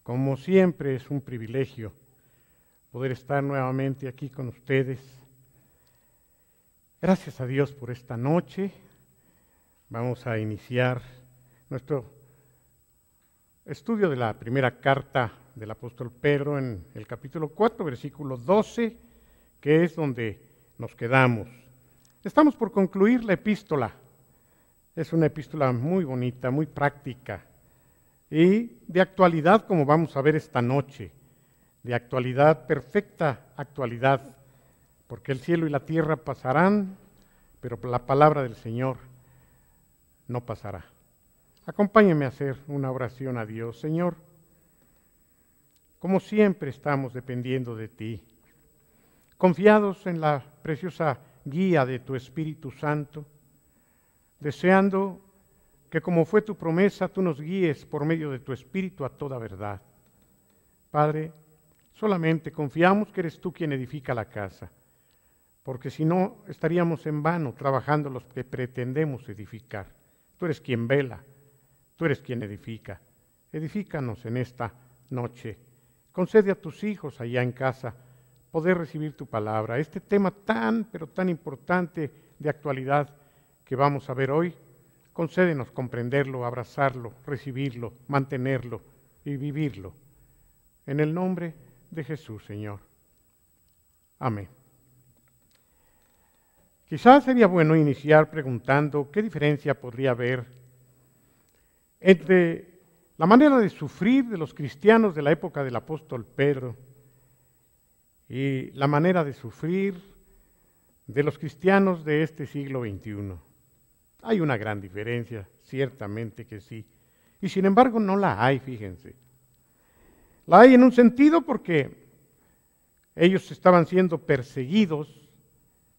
Como siempre es un privilegio poder estar nuevamente aquí con ustedes. Gracias a Dios por esta noche. Vamos a iniciar nuestro estudio de la primera carta del apóstol Pedro en el capítulo 4, versículo 12, que es donde nos quedamos. Estamos por concluir la epístola. Es una epístola muy bonita, muy práctica y de actualidad, como vamos a ver esta noche, de actualidad, perfecta actualidad, porque el cielo y la tierra pasarán, pero la palabra del Señor no pasará. Acompáñenme a hacer una oración a Dios. Señor, como siempre estamos dependiendo de ti, confiados en la preciosa guía de tu Espíritu Santo, deseando que como fue tu promesa, tú nos guíes por medio de tu Espíritu a toda verdad. Padre, solamente confiamos que eres tú quien edifica la casa, porque si no estaríamos en vano trabajando los que pretendemos edificar. Tú eres quien vela, tú eres quien edifica. Edifícanos en esta noche. Concede a tus hijos allá en casa poder recibir tu palabra. Este tema tan, pero tan importante de actualidad que vamos a ver hoy, concédenos comprenderlo, abrazarlo, recibirlo, mantenerlo y vivirlo. En el nombre de Jesús, Señor. Amén. Quizás sería bueno iniciar preguntando qué diferencia podría haber entre la manera de sufrir de los cristianos de la época del apóstol Pedro y la manera de sufrir de los cristianos de este siglo XXI. Hay una gran diferencia, ciertamente que sí. Y sin embargo no la hay, fíjense. La hay en un sentido porque ellos estaban siendo perseguidos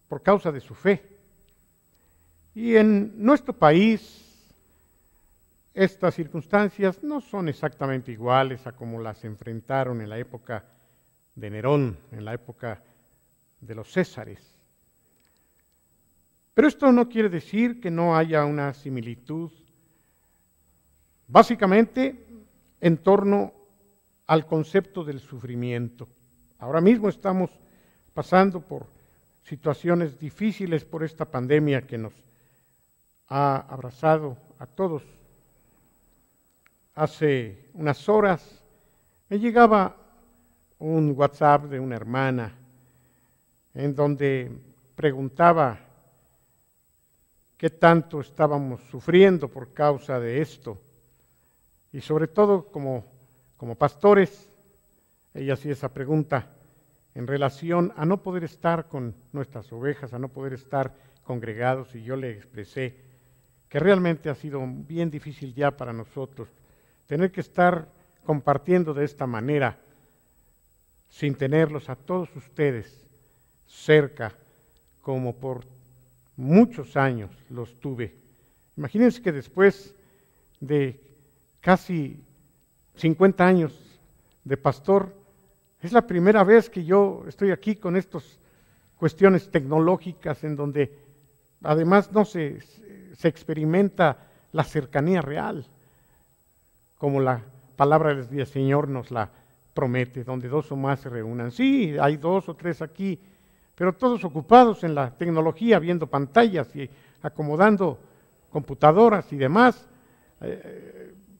por causa de su fe. Y en nuestro país estas circunstancias no son exactamente iguales a como las enfrentaron en la época de Nerón, en la época de los Césares. Pero esto no quiere decir que no haya una similitud, básicamente en torno al concepto del sufrimiento. Ahora mismo estamos pasando por situaciones difíciles por esta pandemia que nos ha abrazado a todos. Hace unas horas me llegaba un WhatsApp de una hermana en donde preguntaba qué tanto estábamos sufriendo por causa de esto. Y sobre todo como pastores, ella hacía esa pregunta en relación a no poder estar con nuestras ovejas, a no poder estar congregados, y yo le expresé que realmente ha sido bien difícil ya para nosotros tener que estar compartiendo de esta manera sin tenerlos a todos ustedes cerca como por muchos años los tuve. Imagínense que después de casi 50 años de pastor, es la primera vez que yo estoy aquí con estas cuestiones tecnológicas en donde además no se experimenta la cercanía real, como la palabra del Señor nos la promete, donde dos o más se reúnan. Sí, hay dos o tres aquí, pero todos ocupados en la tecnología, viendo pantallas y acomodando computadoras y demás,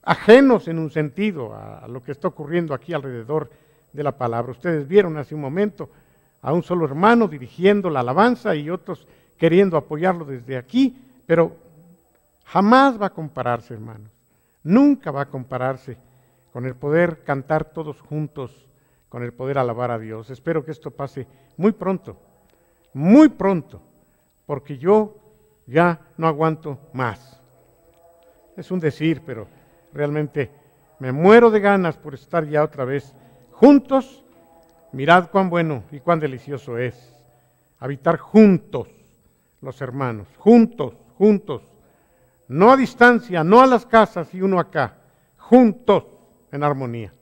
ajenos en un sentido a lo que está ocurriendo aquí alrededor de la palabra. Ustedes vieron hace un momento a un solo hermano dirigiendo la alabanza y otros queriendo apoyarlo desde aquí, pero jamás va a compararse, hermanos, nunca va a compararse con el poder cantar todos juntos, con el poder alabar a Dios. Espero que esto pase muy pronto, porque yo ya no aguanto más. Es un decir, pero realmente me muero de ganas por estar ya otra vez juntos. Mirad cuán bueno y cuán delicioso es habitar juntos los hermanos, juntos, no a distancia, no a las casas y uno acá, juntos en armonía.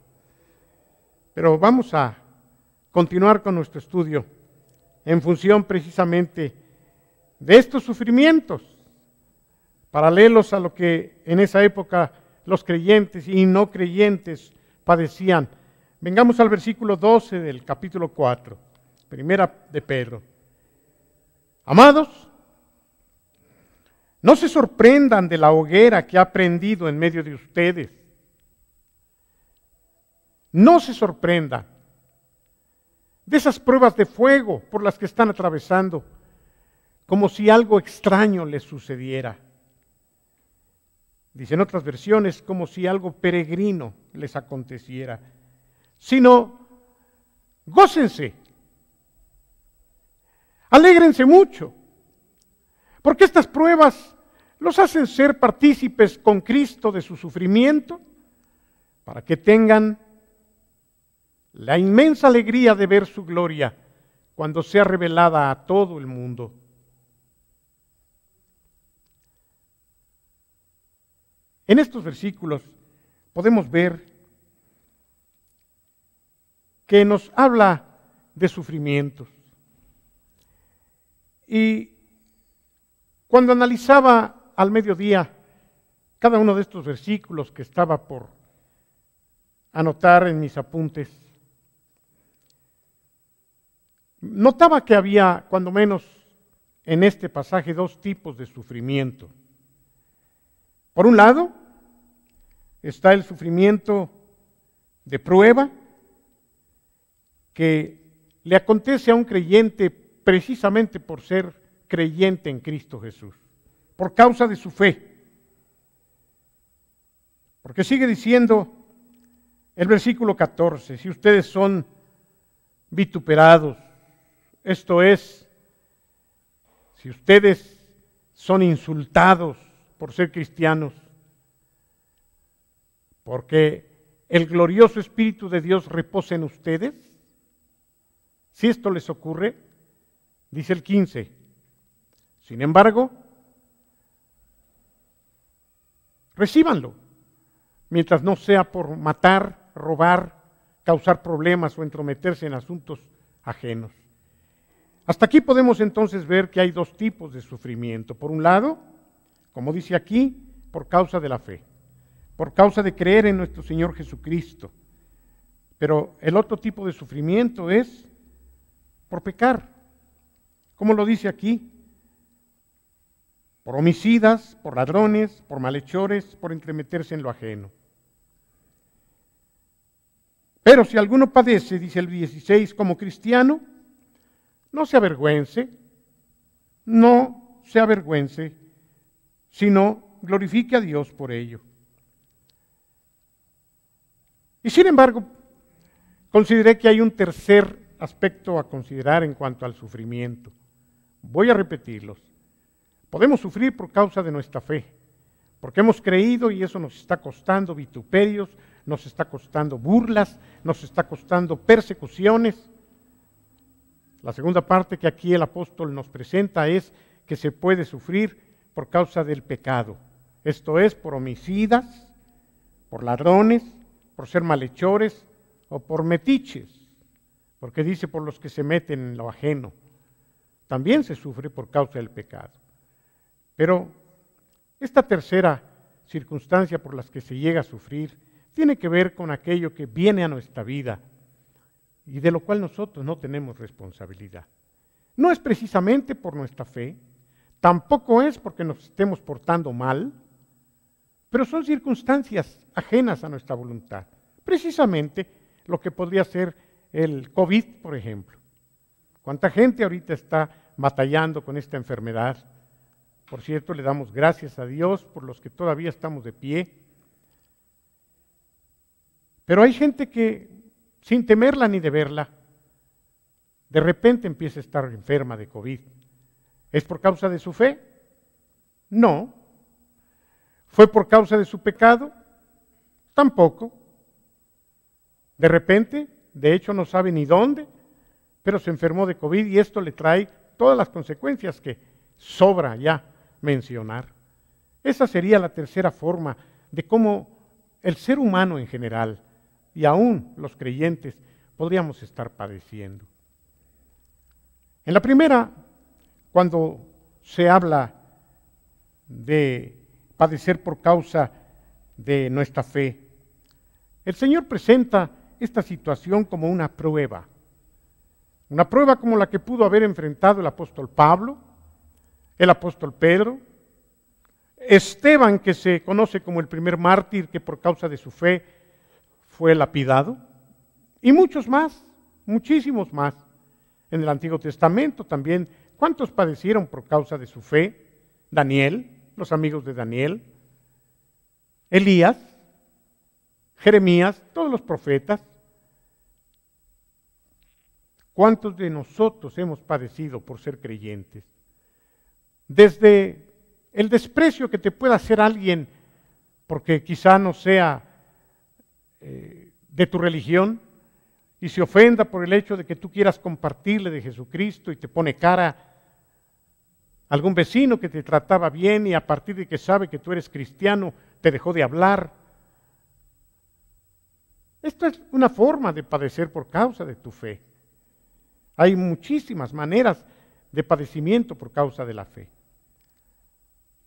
Pero vamos a continuar con nuestro estudio en función precisamente de estos sufrimientos, paralelos a lo que en esa época los creyentes y no creyentes padecían. Vengamos al versículo 12 del capítulo 4, primera de Pedro. Amados, no se sorprendan de la hoguera que ha prendido en medio de ustedes. No se sorprendan de esas pruebas de fuego por las que están atravesando, como si algo extraño les sucediera. Dicen otras versiones, como si algo peregrino les aconteciera. Sino, gócense, alégrense mucho, porque estas pruebas los hacen ser partícipes con Cristo de su sufrimiento, para que tengan la inmensa alegría de ver su gloria cuando sea revelada a todo el mundo. En estos versículos podemos ver que nos habla de sufrimientos. Y cuando analizaba al mediodía cada uno de estos versículos que estaba por anotar en mis apuntes, notaba que había, cuando menos en este pasaje, dos tipos de sufrimiento. Por un lado, está el sufrimiento de prueba que le acontece a un creyente precisamente por ser creyente en Cristo Jesús, por causa de su fe. Porque sigue diciendo el versículo 14, si ustedes son vituperados, esto es, si ustedes son insultados por ser cristianos, porque el glorioso Espíritu de Dios reposa en ustedes, si esto les ocurre, dice el 15, sin embargo, recíbanlo, mientras no sea por matar, robar, causar problemas o entrometerse en asuntos ajenos. Hasta aquí podemos entonces ver que hay dos tipos de sufrimiento. Por un lado, como dice aquí, por causa de la fe, por causa de creer en nuestro Señor Jesucristo. Pero el otro tipo de sufrimiento es por pecar, como lo dice aquí, por homicidas, por ladrones, por malhechores, por entremeterse en lo ajeno. Pero si alguno padece, dice el 16, como cristiano, no se avergüence, sino glorifique a Dios por ello. Y sin embargo, consideré que hay un tercer aspecto a considerar en cuanto al sufrimiento. Voy a repetirlos. Podemos sufrir por causa de nuestra fe, porque hemos creído y eso nos está costando vituperios, nos está costando burlas, nos está costando persecuciones. La segunda parte que aquí el apóstol nos presenta es que se puede sufrir por causa del pecado. Esto es, por homicidas, por ladrones, por ser malhechores o por metiches, porque dice por los que se meten en lo ajeno. También se sufre por causa del pecado. Pero esta tercera circunstancia por la que se llega a sufrir tiene que ver con aquello que viene a nuestra vida y de lo cual nosotros no tenemos responsabilidad. No es precisamente por nuestra fe, tampoco es porque nos estemos portando mal, pero son circunstancias ajenas a nuestra voluntad. Precisamente lo que podría ser el COVID, por ejemplo. ¿Cuánta gente ahorita está batallando con esta enfermedad? Por cierto, le damos gracias a Dios por los que todavía estamos de pie. Pero hay gente que, sin temerla ni de verla, de repente empieza a estar enferma de COVID. ¿Es por causa de su fe? No. ¿Fue por causa de su pecado? Tampoco. De repente, de hecho no sabe ni dónde, pero se enfermó de COVID y esto le trae todas las consecuencias que sobra ya mencionar. Esa sería la tercera forma de cómo el ser humano en general y aún los creyentes podríamos estar padeciendo. En la primera, cuando se habla de padecer por causa de nuestra fe, El Señor presenta esta situación como una prueba como la que pudo haber enfrentado el apóstol Pablo, el apóstol Pedro, Esteban, que se conoce como el primer mártir que por causa de su fe fue lapidado, y muchos más, muchísimos más. En el Antiguo Testamento también, ¿cuántos padecieron por causa de su fe? Daniel, los amigos de Daniel, Elías, Jeremías, todos los profetas. ¿Cuántos de nosotros hemos padecido por ser creyentes? Desde el desprecio que te pueda hacer alguien porque quizá no sea de tu religión y se ofenda por el hecho de que tú quieras compartirle de Jesucristo y te pone cara algún vecino que te trataba bien y a partir de que sabe que tú eres cristiano te dejó de hablar. Esto es una forma de padecer por causa de tu fe. Hay muchísimas maneras de padecimiento por causa de la fe.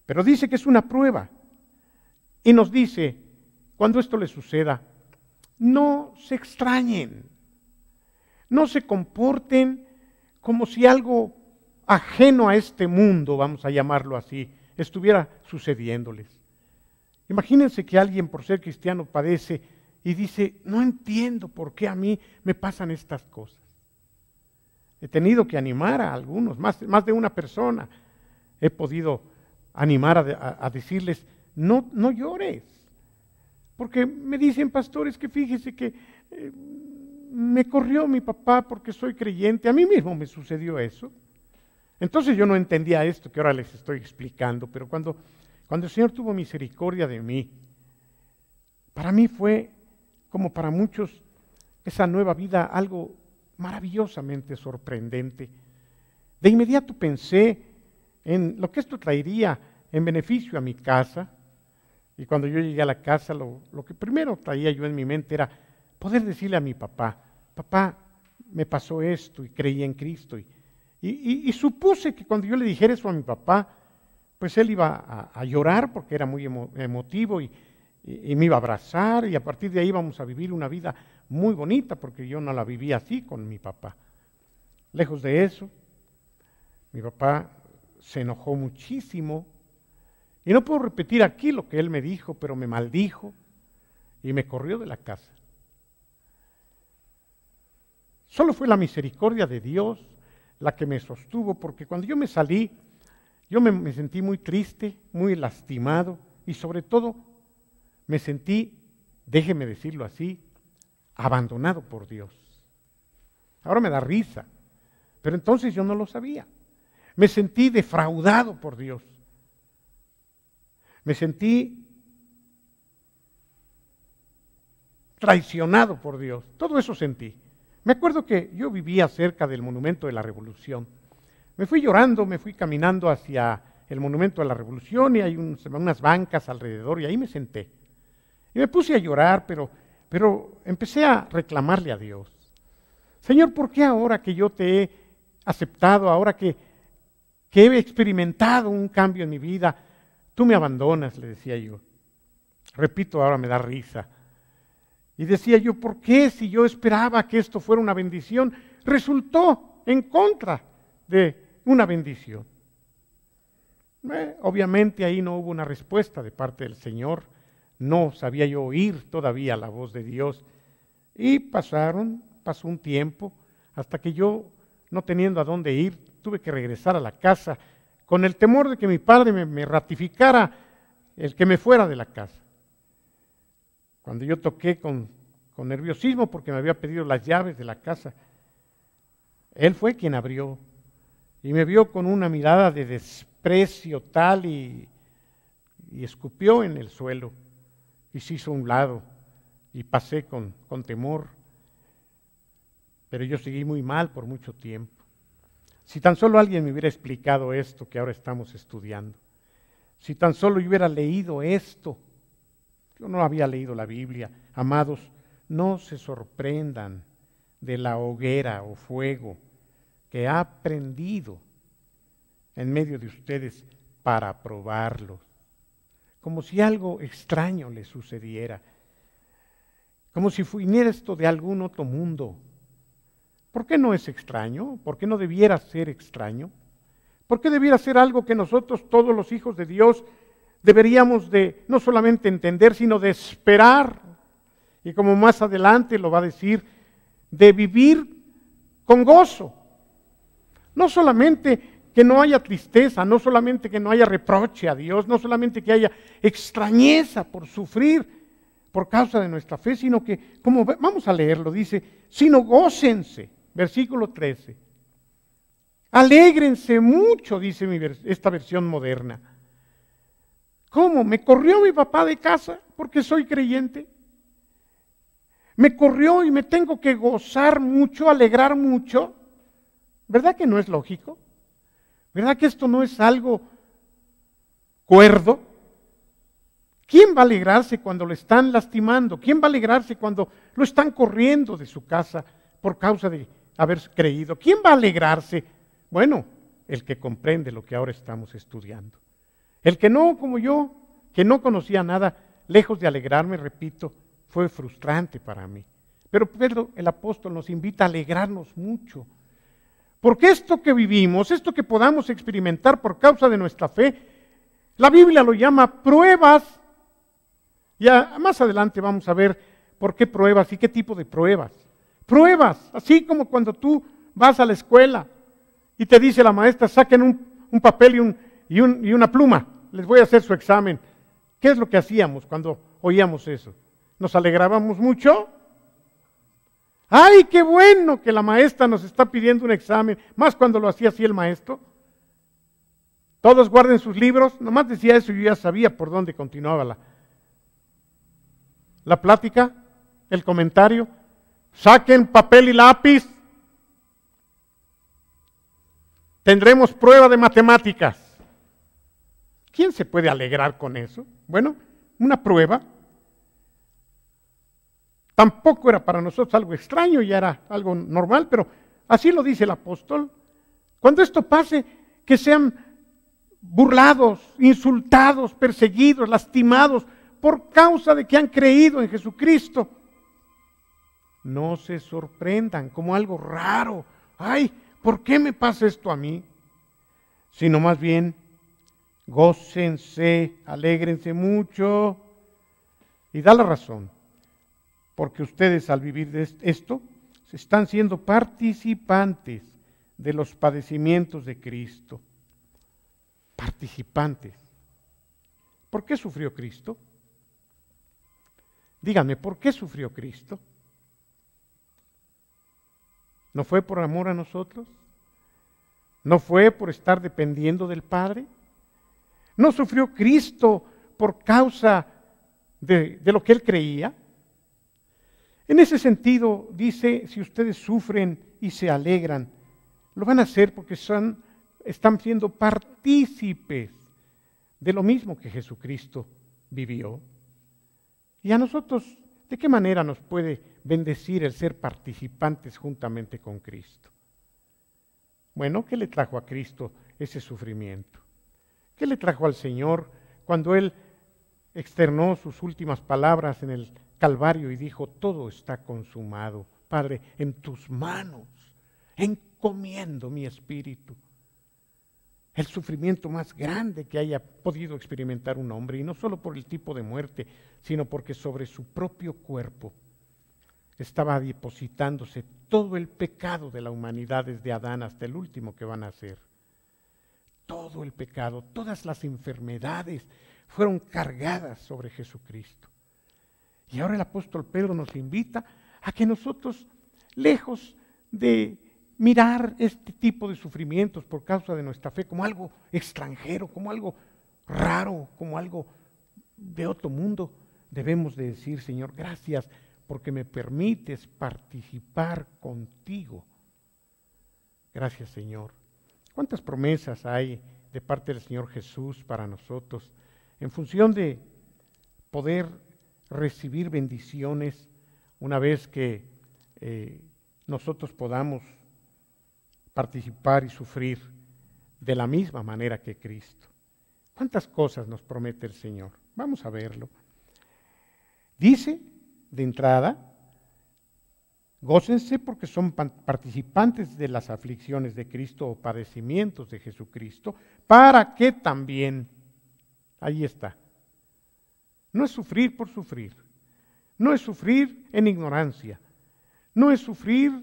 Pero dice que es una prueba. Y nos dice, cuando esto le suceda, no se extrañen, no se comporten como si algo ajeno a este mundo, vamos a llamarlo así, estuviera sucediéndoles. Imagínense que alguien por ser cristiano padece y dice, no entiendo por qué a mí me pasan estas cosas. He tenido que animar a algunos, más de una persona. He podido animar a decirles, no llores. Porque me dicen, pastores, que fíjese que me corrió mi papá porque soy creyente. A mí mismo me sucedió eso. Entonces yo no entendía esto que ahora les estoy explicando, pero cuando el Señor tuvo misericordia de mí, para mí fue, como para muchos, esa nueva vida algo maravillosamente sorprendente. De inmediato pensé en lo que esto traería en beneficio a mi casa, y cuando yo llegué a la casa, lo que primero traía yo en mi mente era poder decirle a mi papá, papá, me pasó esto y creí en Cristo, y supuse que cuando yo le dijera eso a mi papá, pues él iba a llorar porque era muy emotivo y me iba a abrazar y a partir de ahí íbamos a vivir una vida muy bonita porque yo no la vivía así con mi papá. Lejos de eso, mi papá se enojó muchísimo y no puedo repetir aquí lo que él me dijo, pero me maldijo y me corrió de la casa. Solo fue la misericordia de Dios la que me sostuvo, porque cuando yo me salí, yo me sentí muy triste, muy lastimado y sobre todo me sentí, déjeme decirlo así, abandonado por Dios. Ahora me da risa, pero entonces yo no lo sabía. Me sentí defraudado por Dios. Me sentí traicionado por Dios. Todo eso sentí. Me acuerdo que yo vivía cerca del Monumento de la Revolución. Me fui llorando, me fui caminando hacia el Monumento de la Revolución y hay unas bancas alrededor y ahí me senté. Y me puse a llorar, pero empecé a reclamarle a Dios. Señor, ¿por qué ahora que yo te he aceptado, ahora que he experimentado un cambio en mi vida, tú me abandonas? Le decía yo. Repito, ahora me da risa. Y decía yo, ¿por qué si yo esperaba que esto fuera una bendición, resultó en contra de una bendición? Obviamente ahí no hubo una respuesta de parte del Señor. No sabía yo oír todavía la voz de Dios. Y pasó un tiempo, hasta que yo, no teniendo a dónde ir, tuve que regresar a la casa, con el temor de que mi padre me ratificara el que me fuera de la casa. Cuando yo toqué con nerviosismo, porque me había pedido las llaves de la casa, él fue quien abrió, y me vio con una mirada de desprecio tal, y escupió en el suelo, y se hizo a un lado, y pasé con temor. Pero yo seguí muy mal por mucho tiempo. Si tan solo alguien me hubiera explicado esto que ahora estamos estudiando, si tan solo yo hubiera leído esto, yo no había leído la Biblia. Amados, no se sorprendan de la hoguera o fuego que ha prendido en medio de ustedes para probarlos, como si algo extraño les sucediera, como si viniera esto de algún otro mundo. ¿Por qué no es extraño? ¿Por qué no debiera ser extraño? ¿Por qué debiera ser algo que nosotros, todos los hijos de Dios, deberíamos de no solamente entender, sino de esperar? Y como más adelante lo va a decir, de vivir con gozo. No solamente que no haya tristeza, no solamente que no haya reproche a Dios, no solamente que haya extrañeza por sufrir por causa de nuestra fe, sino que, como vamos a leerlo, dice, sino gócense, versículo 13. Alégrense mucho, dice esta versión moderna. ¿Cómo? ¿Me corrió mi papá de casa porque soy creyente? ¿Me corrió y me tengo que gozar mucho, alegrar mucho? ¿Verdad que no es lógico? ¿Verdad que esto no es algo cuerdo? ¿Quién va a alegrarse cuando lo están lastimando? ¿Quién va a alegrarse cuando lo están corriendo de su casa por causa de haber creído? ¿Quién va a alegrarse? Bueno, el que comprende lo que ahora estamos estudiando. El que no, como yo, que no conocía nada, lejos de alegrarme, repito, fue frustrante para mí. Pero Pedro, el apóstol, nos invita a alegrarnos mucho. Porque esto que vivimos, esto que podamos experimentar por causa de nuestra fe, la Biblia lo llama pruebas. Ya más adelante vamos a ver por qué pruebas y qué tipo de pruebas. Pruebas, así como cuando tú vas a la escuela y te dice la maestra, saquen un papel y una pluma, les voy a hacer su examen. ¿Qué es lo que hacíamos cuando oíamos eso? ¿Nos alegrábamos mucho? ¡Ay, qué bueno que la maestra nos está pidiendo un examen! Más cuando lo hacía así el maestro. Todos guarden sus libros. Nomás decía eso y yo ya sabía por dónde continuaba la plática, el comentario. Saquen papel y lápiz. Tendremos prueba de matemáticas. ¿Quién se puede alegrar con eso? Bueno, una prueba. Tampoco era para nosotros algo extraño, ya era algo normal, pero así lo dice el apóstol. Cuando esto pase, que sean burlados, insultados, perseguidos, lastimados por causa de que han creído en Jesucristo. No se sorprendan como algo raro. Ay, ¿por qué me pasa esto a mí? Sino más bien, gócense, alégrense mucho. Y da la razón. Porque ustedes al vivir de esto, están siendo participantes de los padecimientos de Cristo. Participantes. ¿Por qué sufrió Cristo? Díganme, ¿por qué sufrió Cristo? ¿No fue por amor a nosotros? ¿No fue por estar dependiendo del Padre? ¿No sufrió Cristo por causa de lo que Él creía? En ese sentido, dice, si ustedes sufren y se alegran, lo van a hacer porque están siendo partícipes de lo mismo que Jesucristo vivió. Y a nosotros, ¿de qué manera nos puede bendecir el ser participantes juntamente con Cristo? Bueno, ¿qué le trajo a Cristo ese sufrimiento? ¿Qué le trajo al Señor cuando Él externó sus últimas palabras en el Calvario y dijo, todo está consumado, Padre, en tus manos, encomiendo mi espíritu? El sufrimiento más grande que haya podido experimentar un hombre, y no solo por el tipo de muerte, sino porque sobre su propio cuerpo estaba depositándose todo el pecado de la humanidad desde Adán hasta el último que van a nacer. Todo el pecado, todas las enfermedades fueron cargadas sobre Jesucristo. Y ahora el apóstol Pedro nos invita a que nosotros, lejos de mirar este tipo de sufrimientos por causa de nuestra fe como algo extranjero, como algo raro, como algo de otro mundo, debemos de decir, Señor, gracias porque me permites participar contigo. Gracias, Señor. ¿Cuántas promesas hay de parte del Señor Jesús para nosotros en función de poder recibir bendiciones una vez que nosotros podamos participar y sufrir de la misma manera que Cristo? ¿Cuántas cosas nos promete el Señor? Vamos a verlo. Dice de entrada Gócense porque son participantes de las aflicciones de Cristo o padecimientos de Jesucristo, para que también, ahí está, no es sufrir por sufrir, no es sufrir en ignorancia, no es sufrir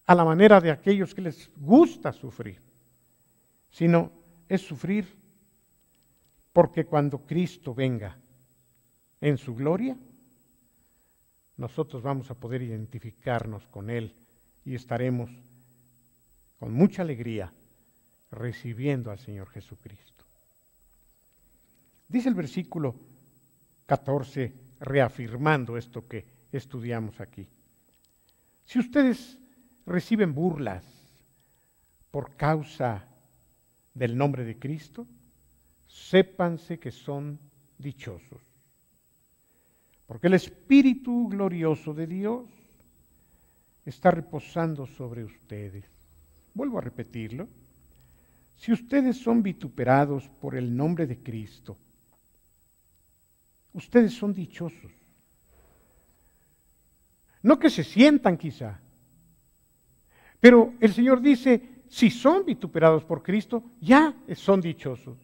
a la manera de aquellos que les gusta sufrir, sino es sufrir porque cuando Cristo venga en su gloria, nosotros vamos a poder identificarnos con Él y estaremos con mucha alegría recibiendo al Señor Jesucristo. Dice el versículo 14, reafirmando esto que estudiamos aquí. Si ustedes reciben burlas por causa del nombre de Cristo, sépanse que son dichosos, porque el Espíritu glorioso de Dios está reposando sobre ustedes. Vuelvo a repetirlo. Si ustedes son vituperados por el nombre de Cristo, ustedes son dichosos. No que se sientan quizá, pero el Señor dice, si son vituperados por Cristo, ya son dichosos.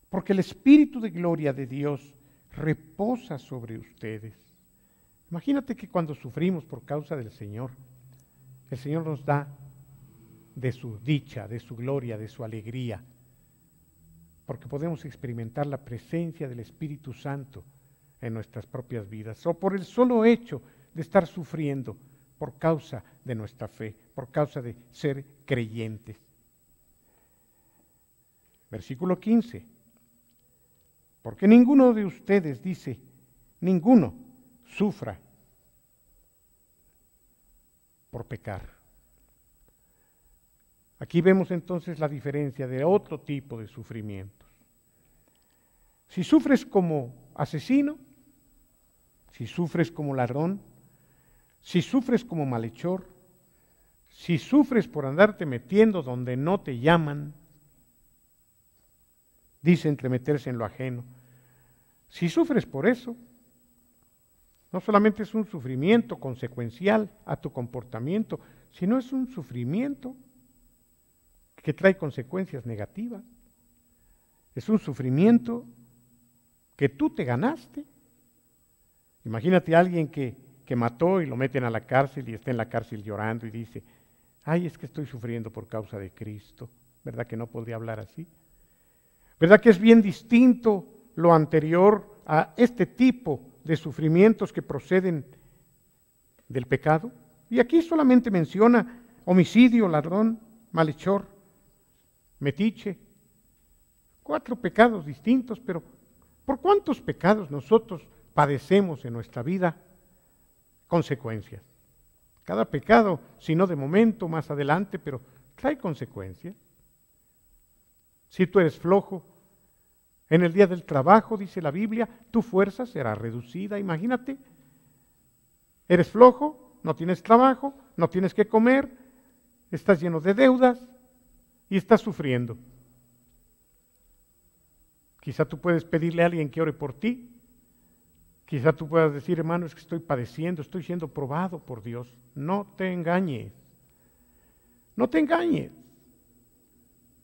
Porque el Espíritu de gloria de Dios reposa sobre ustedes. Imagínate que cuando sufrimos por causa del Señor, el Señor nos da de su dicha, de su gloria, de su alegría, porque podemos experimentar la presencia del Espíritu Santo en nuestras propias vidas, o por el solo hecho de estar sufriendo por causa de nuestra fe, por causa de ser creyentes. Versículo 15. Porque ninguno de ustedes, dice, ninguno sufra por pecar. Aquí vemos entonces la diferencia de otro tipo de sufrimientos. Si sufres como asesino, si sufres como ladrón, si sufres como malhechor, si sufres por andarte metiendo donde no te llaman, dice entremeterse en lo ajeno. Si sufres por eso, no solamente es un sufrimiento consecuencial a tu comportamiento, sino es un sufrimiento que trae consecuencias negativas. Es un sufrimiento que tú te ganaste. Imagínate a alguien que mató y lo meten a la cárcel y está en la cárcel llorando y dice, ay, es que estoy sufriendo por causa de Cristo. ¿Verdad que no podría hablar así? ¿Verdad que es bien distinto lo anterior a este tipo de sufrimientos que proceden del pecado? Y aquí solamente menciona homicidio, ladrón, malhechor, metiche. 4 pecados distintos, pero ¿por cuántos pecados nosotros padecemos en nuestra vida? Consecuencias. Cada pecado, si no de momento, más adelante, pero trae consecuencias. Si tú eres flojo, en el día del trabajo, dice la Biblia, tu fuerza será reducida. Imagínate, eres flojo, no tienes trabajo, no tienes que comer, estás lleno de deudas y estás sufriendo. Quizá tú puedes pedirle a alguien que ore por ti. Quizá tú puedas decir, hermano, es que estoy padeciendo, estoy siendo probado por Dios. No te engañes. No te engañes.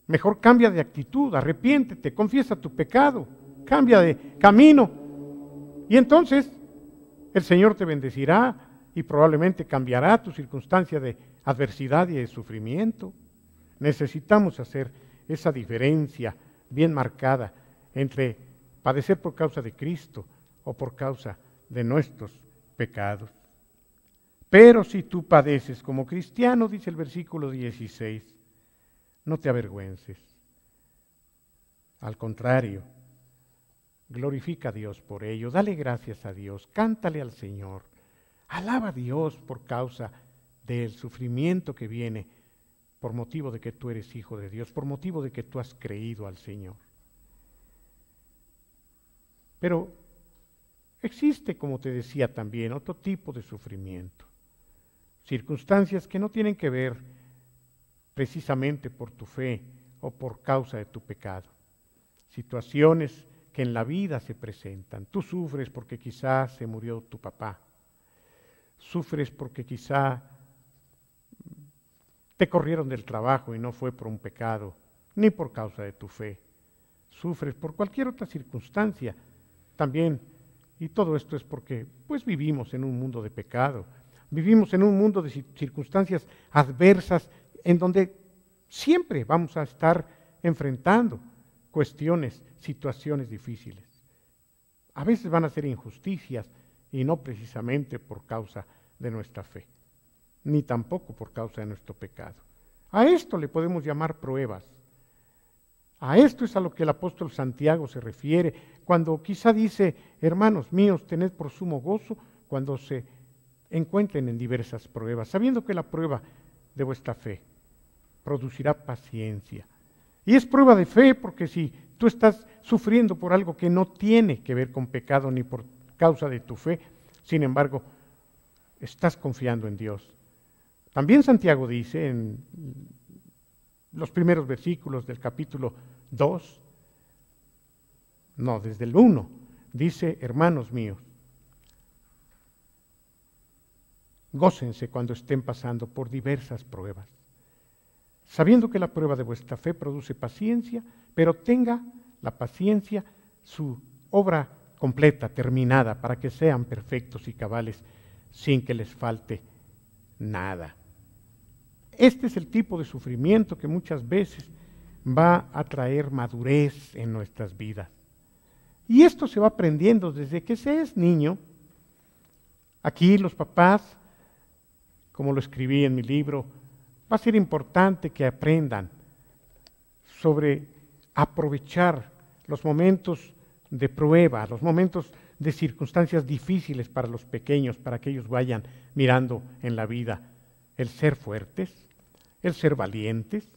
Mejor cambia de actitud, arrepiéntete, confiesa tu pecado, cambia de camino. Y entonces el Señor te bendecirá y probablemente cambiará tu circunstancia de adversidad y de sufrimiento. Necesitamos hacer esa diferencia bien marcada entre padecer por causa de Cristo o por causa de nuestros pecados. Pero si tú padeces como cristiano, dice el versículo 16, no te avergüences. Al contrario, glorifica a Dios por ello, dale gracias a Dios, cántale al Señor, alaba a Dios por causa del sufrimiento que viene por motivo de que tú eres hijo de Dios, por motivo de que tú has creído al Señor. Pero existe, como te decía también, otro tipo de sufrimiento, circunstancias que no tienen que ver precisamente por tu fe o por causa de tu pecado, situaciones que en la vida se presentan. Tú sufres porque quizás se murió tu papá. Sufres porque quizá te corrieron del trabajo y no fue por un pecado, ni por causa de tu fe. Sufres por cualquier otra circunstancia también. Y todo esto es porque pues vivimos en un mundo de pecado. Vivimos en un mundo de circunstancias adversas en donde siempre vamos a estar enfrentando cuestiones, situaciones difíciles. A veces van a ser injusticias y no precisamente por causa de nuestra fe, ni tampoco por causa de nuestro pecado. A esto le podemos llamar pruebas. A esto es a lo que el apóstol Santiago se refiere cuando quizá dice, hermanos míos, tened por sumo gozo cuando se encuentren en diversas pruebas, sabiendo que la prueba de vuestra fe producirá paciencia. Y es prueba de fe porque si tú estás sufriendo por algo que no tiene que ver con pecado ni por causa de tu fe, sin embargo, estás confiando en Dios. También Santiago dice en los primeros versículos del capítulo 2, no, desde el 1, dice, hermanos míos, gócense cuando estén pasando por diversas pruebas, sabiendo que la prueba de vuestra fe produce paciencia, pero tenga la paciencia su obra completa, terminada, para que sean perfectos y cabales, sin que les falte nada. Este es el tipo de sufrimiento que muchas veces va a traer madurez en nuestras vidas. Y esto se va aprendiendo desde que se es niño. Aquí los papás, como lo escribí en mi libro, va a ser importante que aprendan sobre aprovechar los momentos de prueba, los momentos de circunstancias difíciles para los pequeños, para que ellos vayan mirando en la vida el ser fuertes, el ser valientes.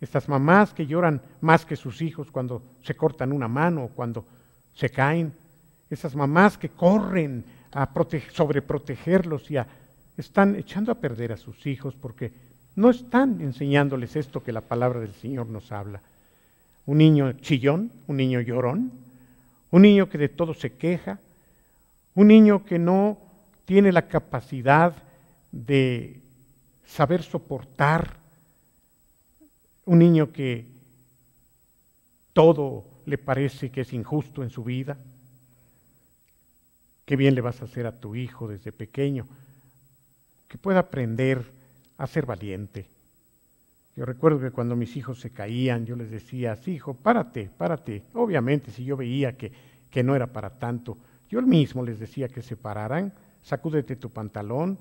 Estas mamás que lloran más que sus hijos cuando se cortan una mano o cuando se caen, esas mamás que corren a sobreprotegerlos y están echando a perder a sus hijos porque no están enseñándoles esto que la palabra del Señor nos habla. Un niño chillón, un niño llorón, un niño que de todo se queja, un niño que no tiene la capacidad de saber soportar, un niño que todo le parece que es injusto en su vida. Qué bien le vas a hacer a tu hijo desde pequeño, que pueda aprender a ser valiente. Yo recuerdo que cuando mis hijos se caían, yo les decía, sí, hijo, párate, párate. Obviamente, si yo veía que no era para tanto, yo mismo les decía que se pararan, sacúdete tu pantalón.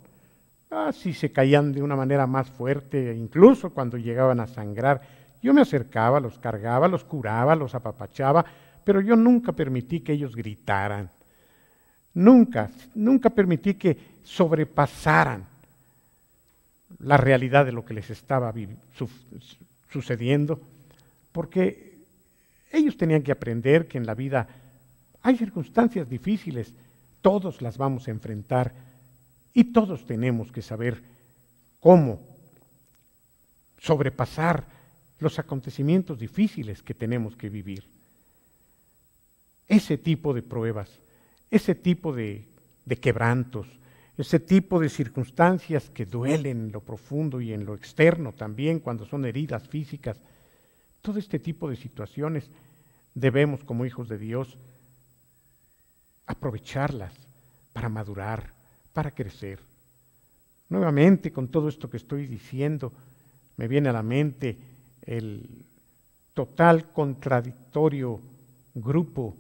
Si se caían de una manera más fuerte, incluso cuando llegaban a sangrar, yo me acercaba, los cargaba, los curaba, los apapachaba, pero yo nunca permití que ellos gritaran. Nunca permití que sobrepasaran la realidad de lo que les estaba sucediendo, porque ellos tenían que aprender que en la vida hay circunstancias difíciles, todos las vamos a enfrentar y todos tenemos que saber cómo sobrepasar los acontecimientos difíciles que tenemos que vivir. Ese tipo de pruebas, ese tipo de quebrantos, ese tipo de circunstancias que duelen en lo profundo y en lo externo también cuando son heridas físicas, todo este tipo de situaciones debemos como hijos de Dios aprovecharlas para madurar, para crecer. Nuevamente, con todo esto que estoy diciendo, me viene a la mente el total contradictorio grupo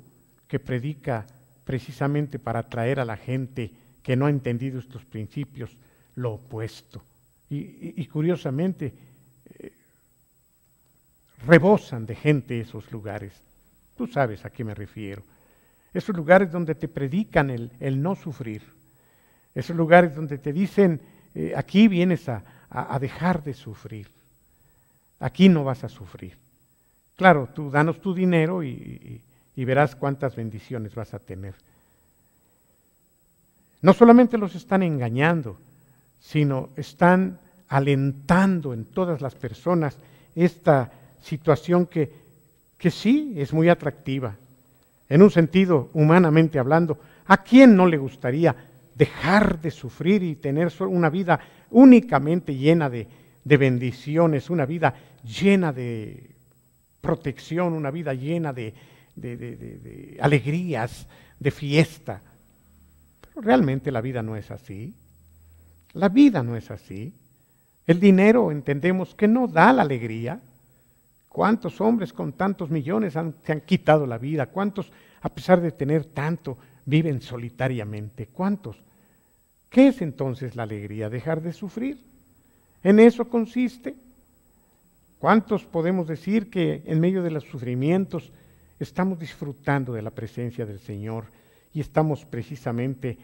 que predica precisamente para atraer a la gente que no ha entendido estos principios, lo opuesto. Y curiosamente, rebosan de gente esos lugares. Tú sabes a qué me refiero. Esos lugares donde te predican el no sufrir. Esos lugares donde te dicen, aquí vienes a dejar de sufrir. Aquí no vas a sufrir. Claro, tú danos tu dinero y verás cuántas bendiciones vas a tener. No solamente los están engañando, sino están alentando en todas las personas esta situación que sí es muy atractiva. En un sentido, humanamente hablando, ¿a quién no le gustaría dejar de sufrir y tener una vida únicamente llena de bendiciones, una vida llena de protección, una vida llena de alegrías, de fiesta? Pero realmente la vida no es así. La vida no es así. El dinero entendemos que no da la alegría. ¿Cuántos hombres con tantos millones se han quitado la vida? ¿Cuántos, a pesar de tener tanto, viven solitariamente? ¿Cuántos? ¿Qué es entonces la alegría? Dejar de sufrir. En eso consiste. ¿Cuántos podemos decir que en medio de los sufrimientos estamos disfrutando de la presencia del Señor y estamos precisamente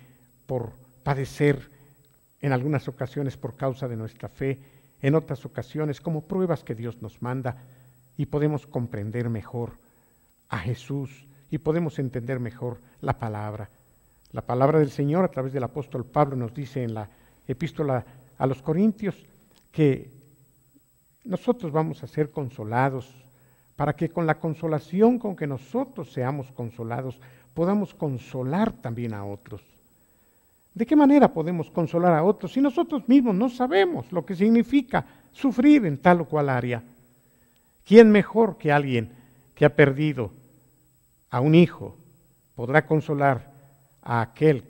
por padecer en algunas ocasiones por causa de nuestra fe, en otras ocasiones como pruebas que Dios nos manda, y podemos comprender mejor a Jesús y podemos entender mejor la palabra? La palabra del Señor a través del apóstol Pablo nos dice en la epístola a los Corintios que nosotros vamos a ser consolados para que con la consolación con que nosotros seamos consolados podamos consolar también a otros. ¿De qué manera podemos consolar a otros si nosotros mismos no sabemos lo que significa sufrir en tal o cual área? ¿Quién mejor que alguien que ha perdido a un hijo podrá consolar a aquel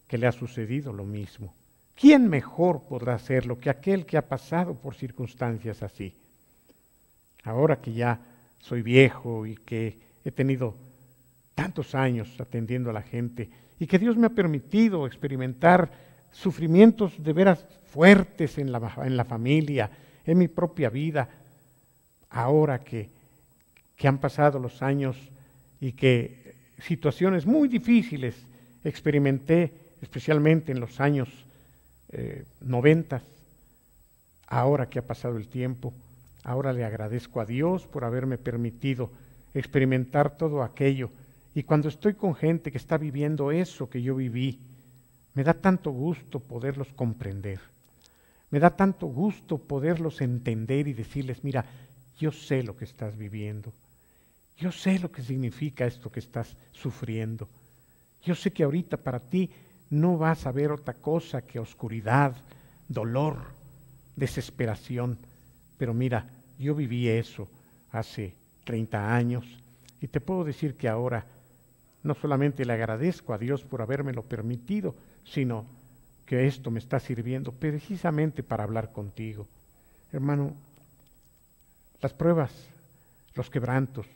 que le ha sucedido lo mismo? ¿Quién mejor podrá hacerlo que aquel que ha pasado por circunstancias así? Ahora que ya soy viejo y que he tenido tantos años atendiendo a la gente y que Dios me ha permitido experimentar sufrimientos de veras fuertes en la familia, en mi propia vida, ahora que han pasado los años y que situaciones muy difíciles experimenté, especialmente en los años 90, ahora que ha pasado el tiempo, ahora le agradezco a Dios por haberme permitido experimentar todo aquello. Y cuando estoy con gente que está viviendo eso que yo viví, me da tanto gusto poderlos comprender. Me da tanto gusto poderlos entender y decirles, mira, yo sé lo que estás viviendo. Yo sé lo que significa esto que estás sufriendo. Yo sé que ahorita para ti no vas a ver otra cosa que oscuridad, dolor, desesperación. Pero mira, yo viví eso hace 30 años y te puedo decir que ahora no solamente le agradezco a Dios por habérmelo permitido, sino que esto me está sirviendo precisamente para hablar contigo. Hermano, las pruebas, los quebrantos,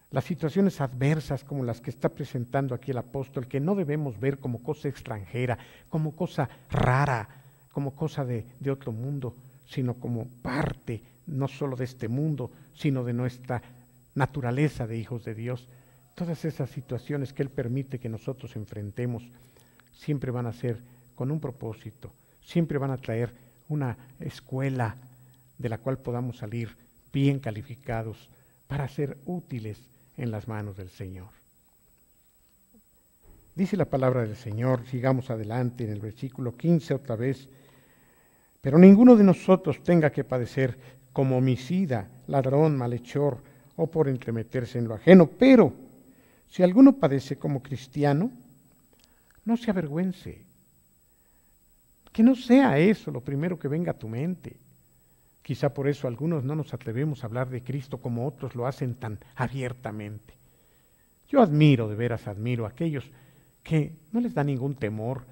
las situaciones adversas como las que está presentando aquí el apóstol, que no debemos ver como cosa extranjera, como cosa rara, como cosa de otro mundo, sino como parte no solo de este mundo, sino de nuestra naturaleza de hijos de Dios. Todas esas situaciones que Él permite que nosotros enfrentemos siempre van a ser con un propósito, siempre van a traer una escuela de la cual podamos salir bien calificados para ser útiles en las manos del Señor. Dice la palabra del Señor, sigamos adelante en el versículo 15 otra vez, pero ninguno de nosotros tenga que padecer como homicida, ladrón, malhechor o por entremeterse en lo ajeno, pero si alguno padece como cristiano, no se avergüence. Que no sea eso lo primero que venga a tu mente. Quizá por eso algunos no nos atrevemos a hablar de Cristo como otros lo hacen tan abiertamente. Yo admiro, de veras admiro a aquellos que no les da ningún temor.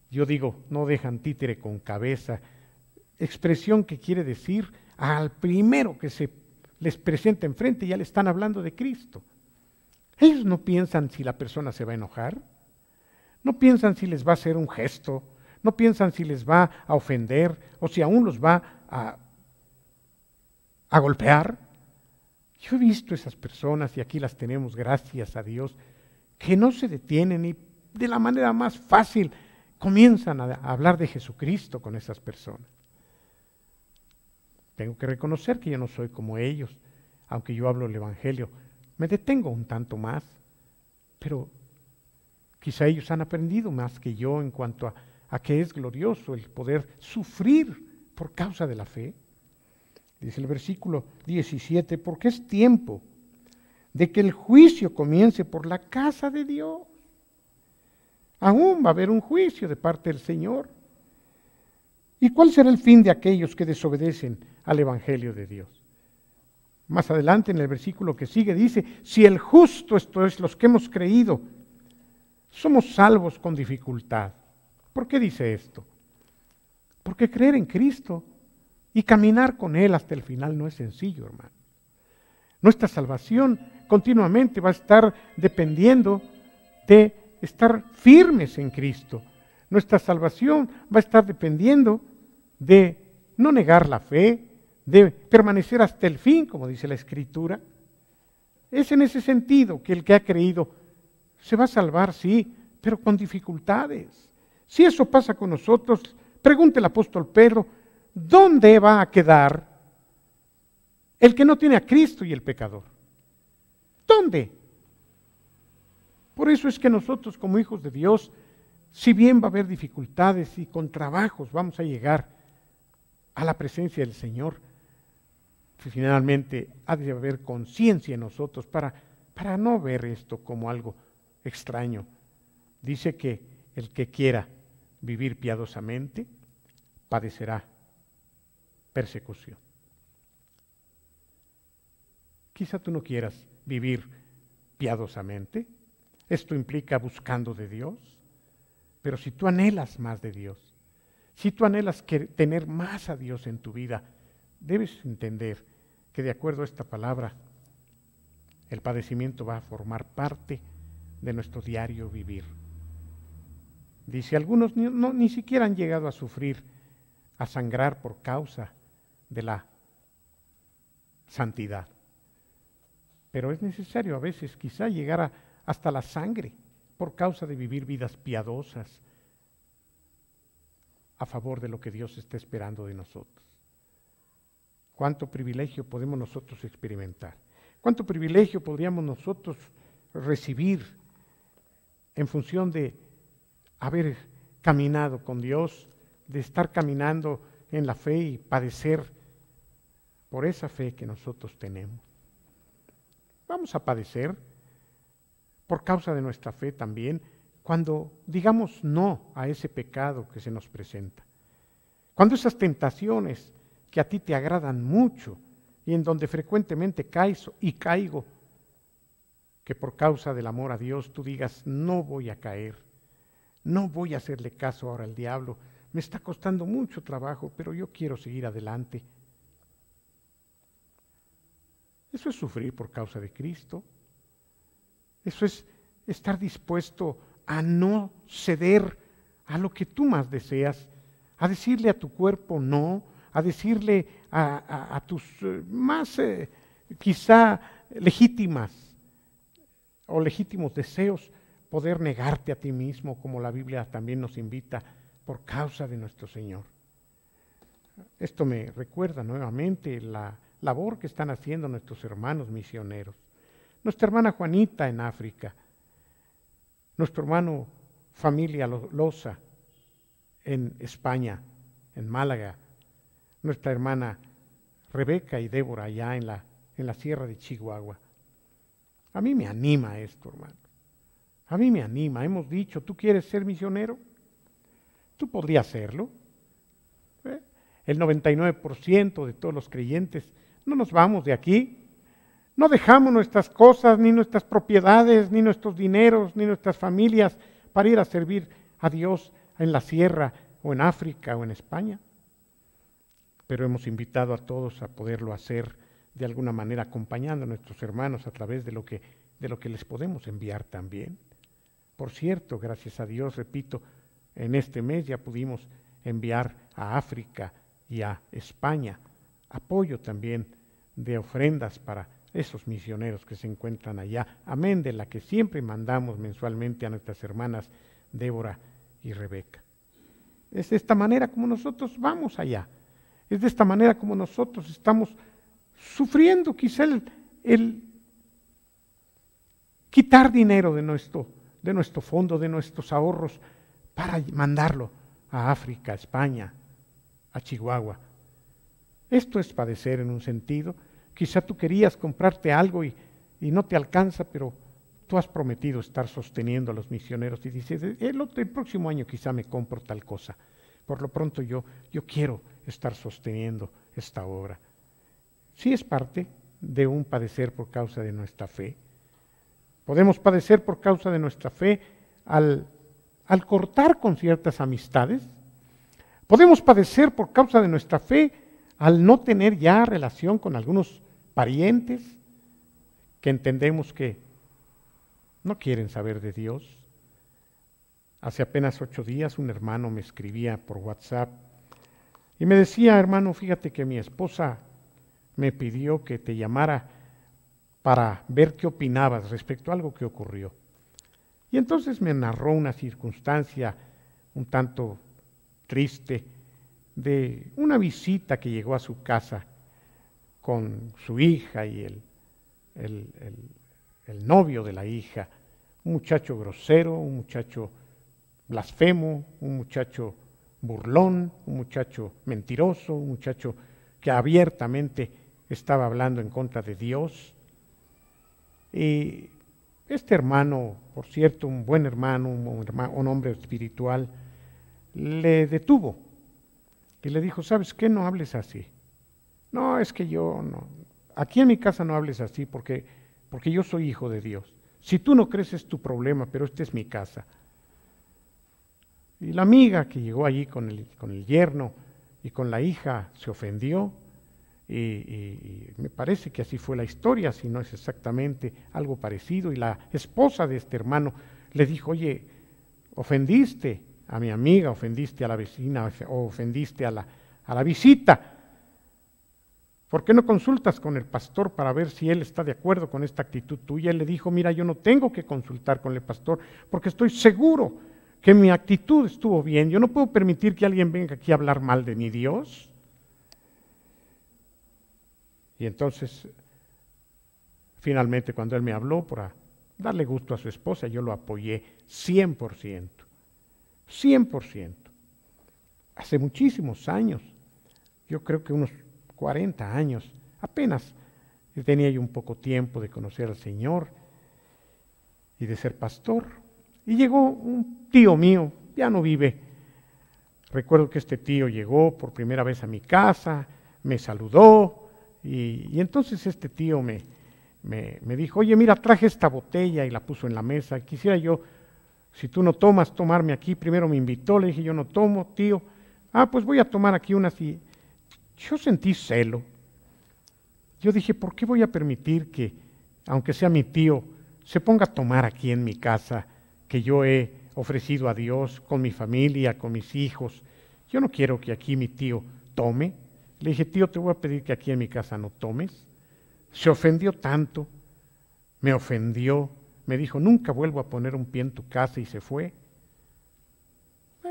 Yo digo, no dejan títere con cabeza, expresión que quiere decir al primero que se les presenta enfrente ya le están hablando de Cristo. Ellos no piensan si la persona se va a enojar, no piensan si les va a hacer un gesto, no piensan si les va a ofender o si aún los va a golpear. Yo he visto esas personas, y aquí las tenemos, gracias a Dios, que no se detienen y de la manera más fácil comienzan a hablar de Jesucristo con esas personas. Tengo que reconocer que yo no soy como ellos, aunque yo hablo el Evangelio. Me detengo un tanto más, pero quizá ellos han aprendido más que yo en cuanto a que es glorioso el poder sufrir por causa de la fe. Dice el versículo 17, porque es tiempo de que el juicio comience por la casa de Dios. Aún va a haber un juicio de parte del Señor. ¿Y cuál será el fin de aquellos que desobedecen al Evangelio de Dios? Más adelante en el versículo que sigue dice, si el justo, esto es, los que hemos creído, somos salvos con dificultad. ¿Por qué dice esto? Porque creer en Cristo y caminar con Él hasta el final no es sencillo, hermano. Nuestra salvación continuamente va a estar dependiendo de estar firmes en Cristo. Nuestra salvación va a estar dependiendo de no negar la fe, de permanecer hasta el fin, como dice la Escritura. Es en ese sentido que el que ha creído se va a salvar, sí, pero con dificultades. Si eso pasa con nosotros, pregunte el apóstol Pedro, ¿dónde va a quedar el que no tiene a Cristo y el pecador? ¿Dónde? Por eso es que nosotros como hijos de Dios, si bien va a haber dificultades y con trabajos vamos a llegar a la presencia del Señor, finalmente ha de haber conciencia en nosotros para no ver esto como algo extraño. Dice que el que quiera vivir piadosamente padecerá persecución. Quizá tú no quieras vivir piadosamente, esto implica buscando de Dios, pero si tú anhelas más de Dios, si tú anhelas tener más a Dios en tu vida, debes entender que de acuerdo a esta palabra, el padecimiento va a formar parte de nuestro diario vivir. Dice, algunos ni siquiera han llegado a sufrir, a sangrar por causa de la santidad. Pero es necesario a veces quizá llegar hasta la sangre por causa de vivir vidas piadosas a favor de lo que Dios está esperando de nosotros. ¿Cuánto privilegio podemos nosotros experimentar? ¿Cuánto privilegio podríamos nosotros recibir en función de haber caminado con Dios, de estar caminando en la fe y padecer por esa fe que nosotros tenemos? Vamos a padecer por causa de nuestra fe también cuando digamos no a ese pecado que se nos presenta. Cuando esas tentaciones que a ti te agradan mucho y en donde frecuentemente caes y caigo, que por causa del amor a Dios tú digas, no voy a caer, no voy a hacerle caso ahora al diablo, me está costando mucho trabajo, pero yo quiero seguir adelante. Eso es sufrir por causa de Cristo. Eso es estar dispuesto a no ceder a lo que tú más deseas, a decirle a tu cuerpo no, a decirle a tus más quizá legítimas o legítimos deseos, poder negarte a ti mismo, como la Biblia también nos invita, por causa de nuestro Señor. Esto me recuerda nuevamente la labor que están haciendo nuestros hermanos misioneros. Nuestra hermana Juanita en África, nuestro hermano familia Loza en España, en Málaga, nuestra hermana Rebeca y Débora allá en la sierra de Chihuahua. A mí me anima esto, hermano. A mí me anima. Hemos dicho, ¿tú quieres ser misionero? Tú podrías serlo. El 99% de todos los creyentes no nos vamos de aquí. No dejamos nuestras cosas, ni nuestras propiedades, ni nuestros dineros, ni nuestras familias para ir a servir a Dios en la sierra o en África o en España. Pero hemos invitado a todos a poderlo hacer de alguna manera acompañando a nuestros hermanos a través de lo que les podemos enviar también. Por cierto, gracias a Dios, repito, en este mes ya pudimos enviar a África y a España apoyo también de ofrendas para esos misioneros que se encuentran allá, amén de la que siempre mandamos mensualmente a nuestras hermanas Débora y Rebeca. Es de esta manera como nosotros vamos allá, es de esta manera como nosotros estamos sufriendo quizá el quitar dinero de nuestro fondo, de nuestros ahorros, para mandarlo a África, a España, a Chihuahua. Esto es padecer en un sentido. Quizá tú querías comprarte algo y y no te alcanza, pero tú has prometido estar sosteniendo a los misioneros y dices, el próximo año quizá me compro tal cosa. Por lo pronto yo quiero estar sosteniendo esta obra. Sí es parte de un padecer por causa de nuestra fe. Podemos padecer por causa de nuestra fe al cortar con ciertas amistades. Podemos padecer por causa de nuestra fe al no tener ya relación con algunos parientes que entendemos que no quieren saber de Dios. Hace apenas 8 días un hermano me escribía por WhatsApp y me decía, hermano, fíjate que mi esposa me pidió que te llamara para ver qué opinabas respecto a algo que ocurrió. Y entonces me narró una circunstancia un tanto triste de una visita que llegó a su casa con su hija y el novio de la hija, un muchacho grosero, un muchacho blasfemo, un muchacho burlón, un muchacho mentiroso, un muchacho que abiertamente estaba hablando en contra de Dios. Y este hermano, por cierto, un buen hermano, un hombre espiritual, le detuvo y le dijo, ¿sabes qué? No hables así. No, es que yo no. Aquí en mi casa no hables así porque yo soy hijo de Dios. Si tú no crees es tu problema, pero esta es mi casa. Y la amiga que llegó allí con el yerno y con la hija se ofendió y me parece que así fue la historia, si no es exactamente algo parecido. Y la esposa de este hermano le dijo, oye, ofendiste a mi amiga, ofendiste a la vecina, o ofendiste a la visita. ¿Por qué no consultas con el pastor para ver si él está de acuerdo con esta actitud tuya? Él le dijo, mira, yo no tengo que consultar con el pastor porque estoy seguro que mi actitud estuvo bien. Yo no puedo permitir que alguien venga aquí a hablar mal de mi Dios. Y entonces, finalmente, cuando él me habló para darle gusto a su esposa, yo lo apoyé 100%. 100%. Hace muchísimos años, yo creo que unos 40 años, apenas tenía yo un poco tiempo de conocer al Señor y de ser pastor. Y llegó un tío mío, ya no vive. Recuerdo que este tío llegó por primera vez a mi casa, me saludó y entonces este tío me dijo, oye, mira, traje esta botella y la puso en la mesa. Quisiera yo, si tú no tomas, tomarme aquí. Primero me invitó, le dije, yo no tomo, tío. Pues voy a tomar aquí unas y yo sentí celo. Yo dije, ¿por qué voy a permitir que, aunque sea mi tío, se ponga a tomar aquí en mi casa, que yo he ofrecido a Dios con mi familia, con mis hijos? Yo no quiero que aquí mi tío tome. Le dije, tío, te voy a pedir que aquí en mi casa no tomes. Se ofendió tanto, me ofendió, me dijo, nunca vuelvo a poner un pie en tu casa y se fue.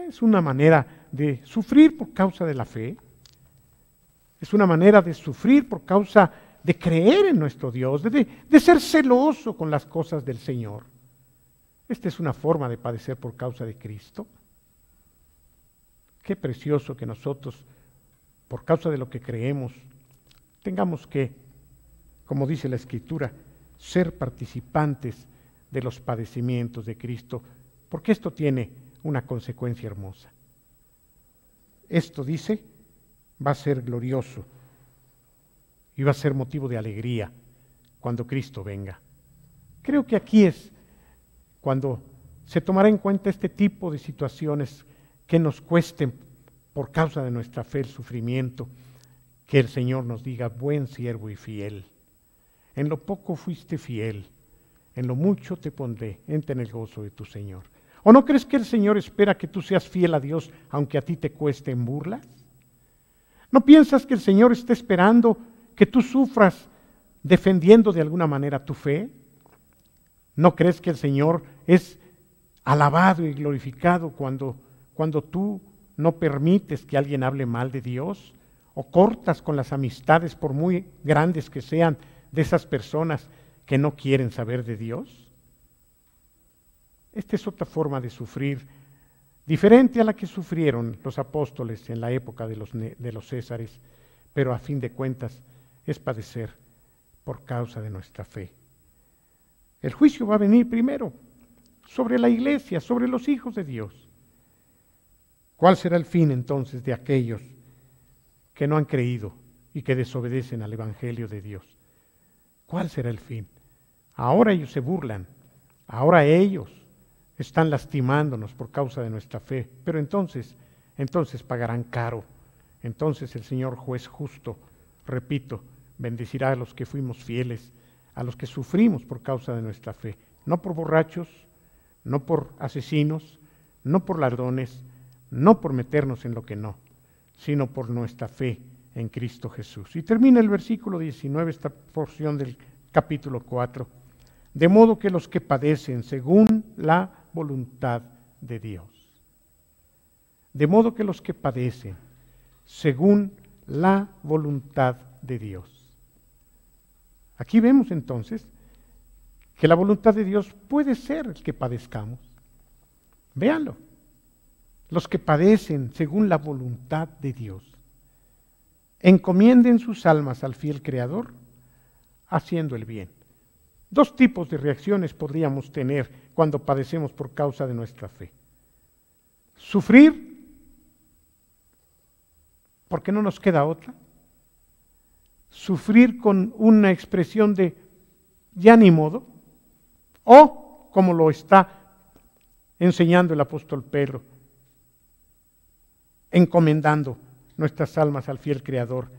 Es una manera de sufrir por causa de la fe. Es una manera de sufrir por causa de creer en nuestro Dios, de ser celoso con las cosas del Señor. Esta es una forma de padecer por causa de Cristo. Qué precioso que nosotros, por causa de lo que creemos, tengamos que, como dice la Escritura, ser participantes de los padecimientos de Cristo, porque esto tiene una consecuencia hermosa. Esto dice, va a ser glorioso y va a ser motivo de alegría cuando Cristo venga. Creo que aquí es cuando se tomará en cuenta este tipo de situaciones que nos cuesten por causa de nuestra fe el sufrimiento, que el Señor nos diga, buen siervo y fiel. En lo poco fuiste fiel, en lo mucho te pondré, entra en el gozo de tu Señor. ¿O no crees que el Señor espera que tú seas fiel a Dios aunque a ti te cueste en burlas? ¿No piensas que el Señor está esperando que tú sufras defendiendo de alguna manera tu fe? ¿No crees que el Señor es alabado y glorificado cuando tú no permites que alguien hable mal de Dios? ¿O cortas con las amistades, por muy grandes que sean, de esas personas que no quieren saber de Dios? Esta es otra forma de sufrir, diferente a la que sufrieron los apóstoles en la época de los Césares, pero a fin de cuentas es padecer por causa de nuestra fe. El juicio va a venir primero sobre la iglesia, sobre los hijos de Dios. ¿Cuál será el fin entonces de aquellos que no han creído y que desobedecen al Evangelio de Dios? ¿Cuál será el fin? Ahora ellos se burlan, ahora ellos están lastimándonos por causa de nuestra fe, pero entonces pagarán caro. Entonces el Señor juez justo, repito, bendecirá a los que fuimos fieles, a los que sufrimos por causa de nuestra fe, no por borrachos, no por asesinos, no por ladrones, no por meternos en lo que no, sino por nuestra fe en Cristo Jesús. Y termina el versículo 19, esta porción del capítulo 4, de modo que los que padecen según la voluntad de Dios. De modo que los que padecen según la voluntad de Dios. Aquí vemos entonces que la voluntad de Dios puede ser el que padezcamos. Véanlo. Los que padecen según la voluntad de Dios. Encomienden sus almas al fiel Creador, haciendo el bien. Dos tipos de reacciones podríamos tener cuando padecemos por causa de nuestra fe. Sufrir, porque no nos queda otra. Sufrir con una expresión de ya ni modo, o como lo está enseñando el apóstol Pedro, encomendando nuestras almas al fiel Creador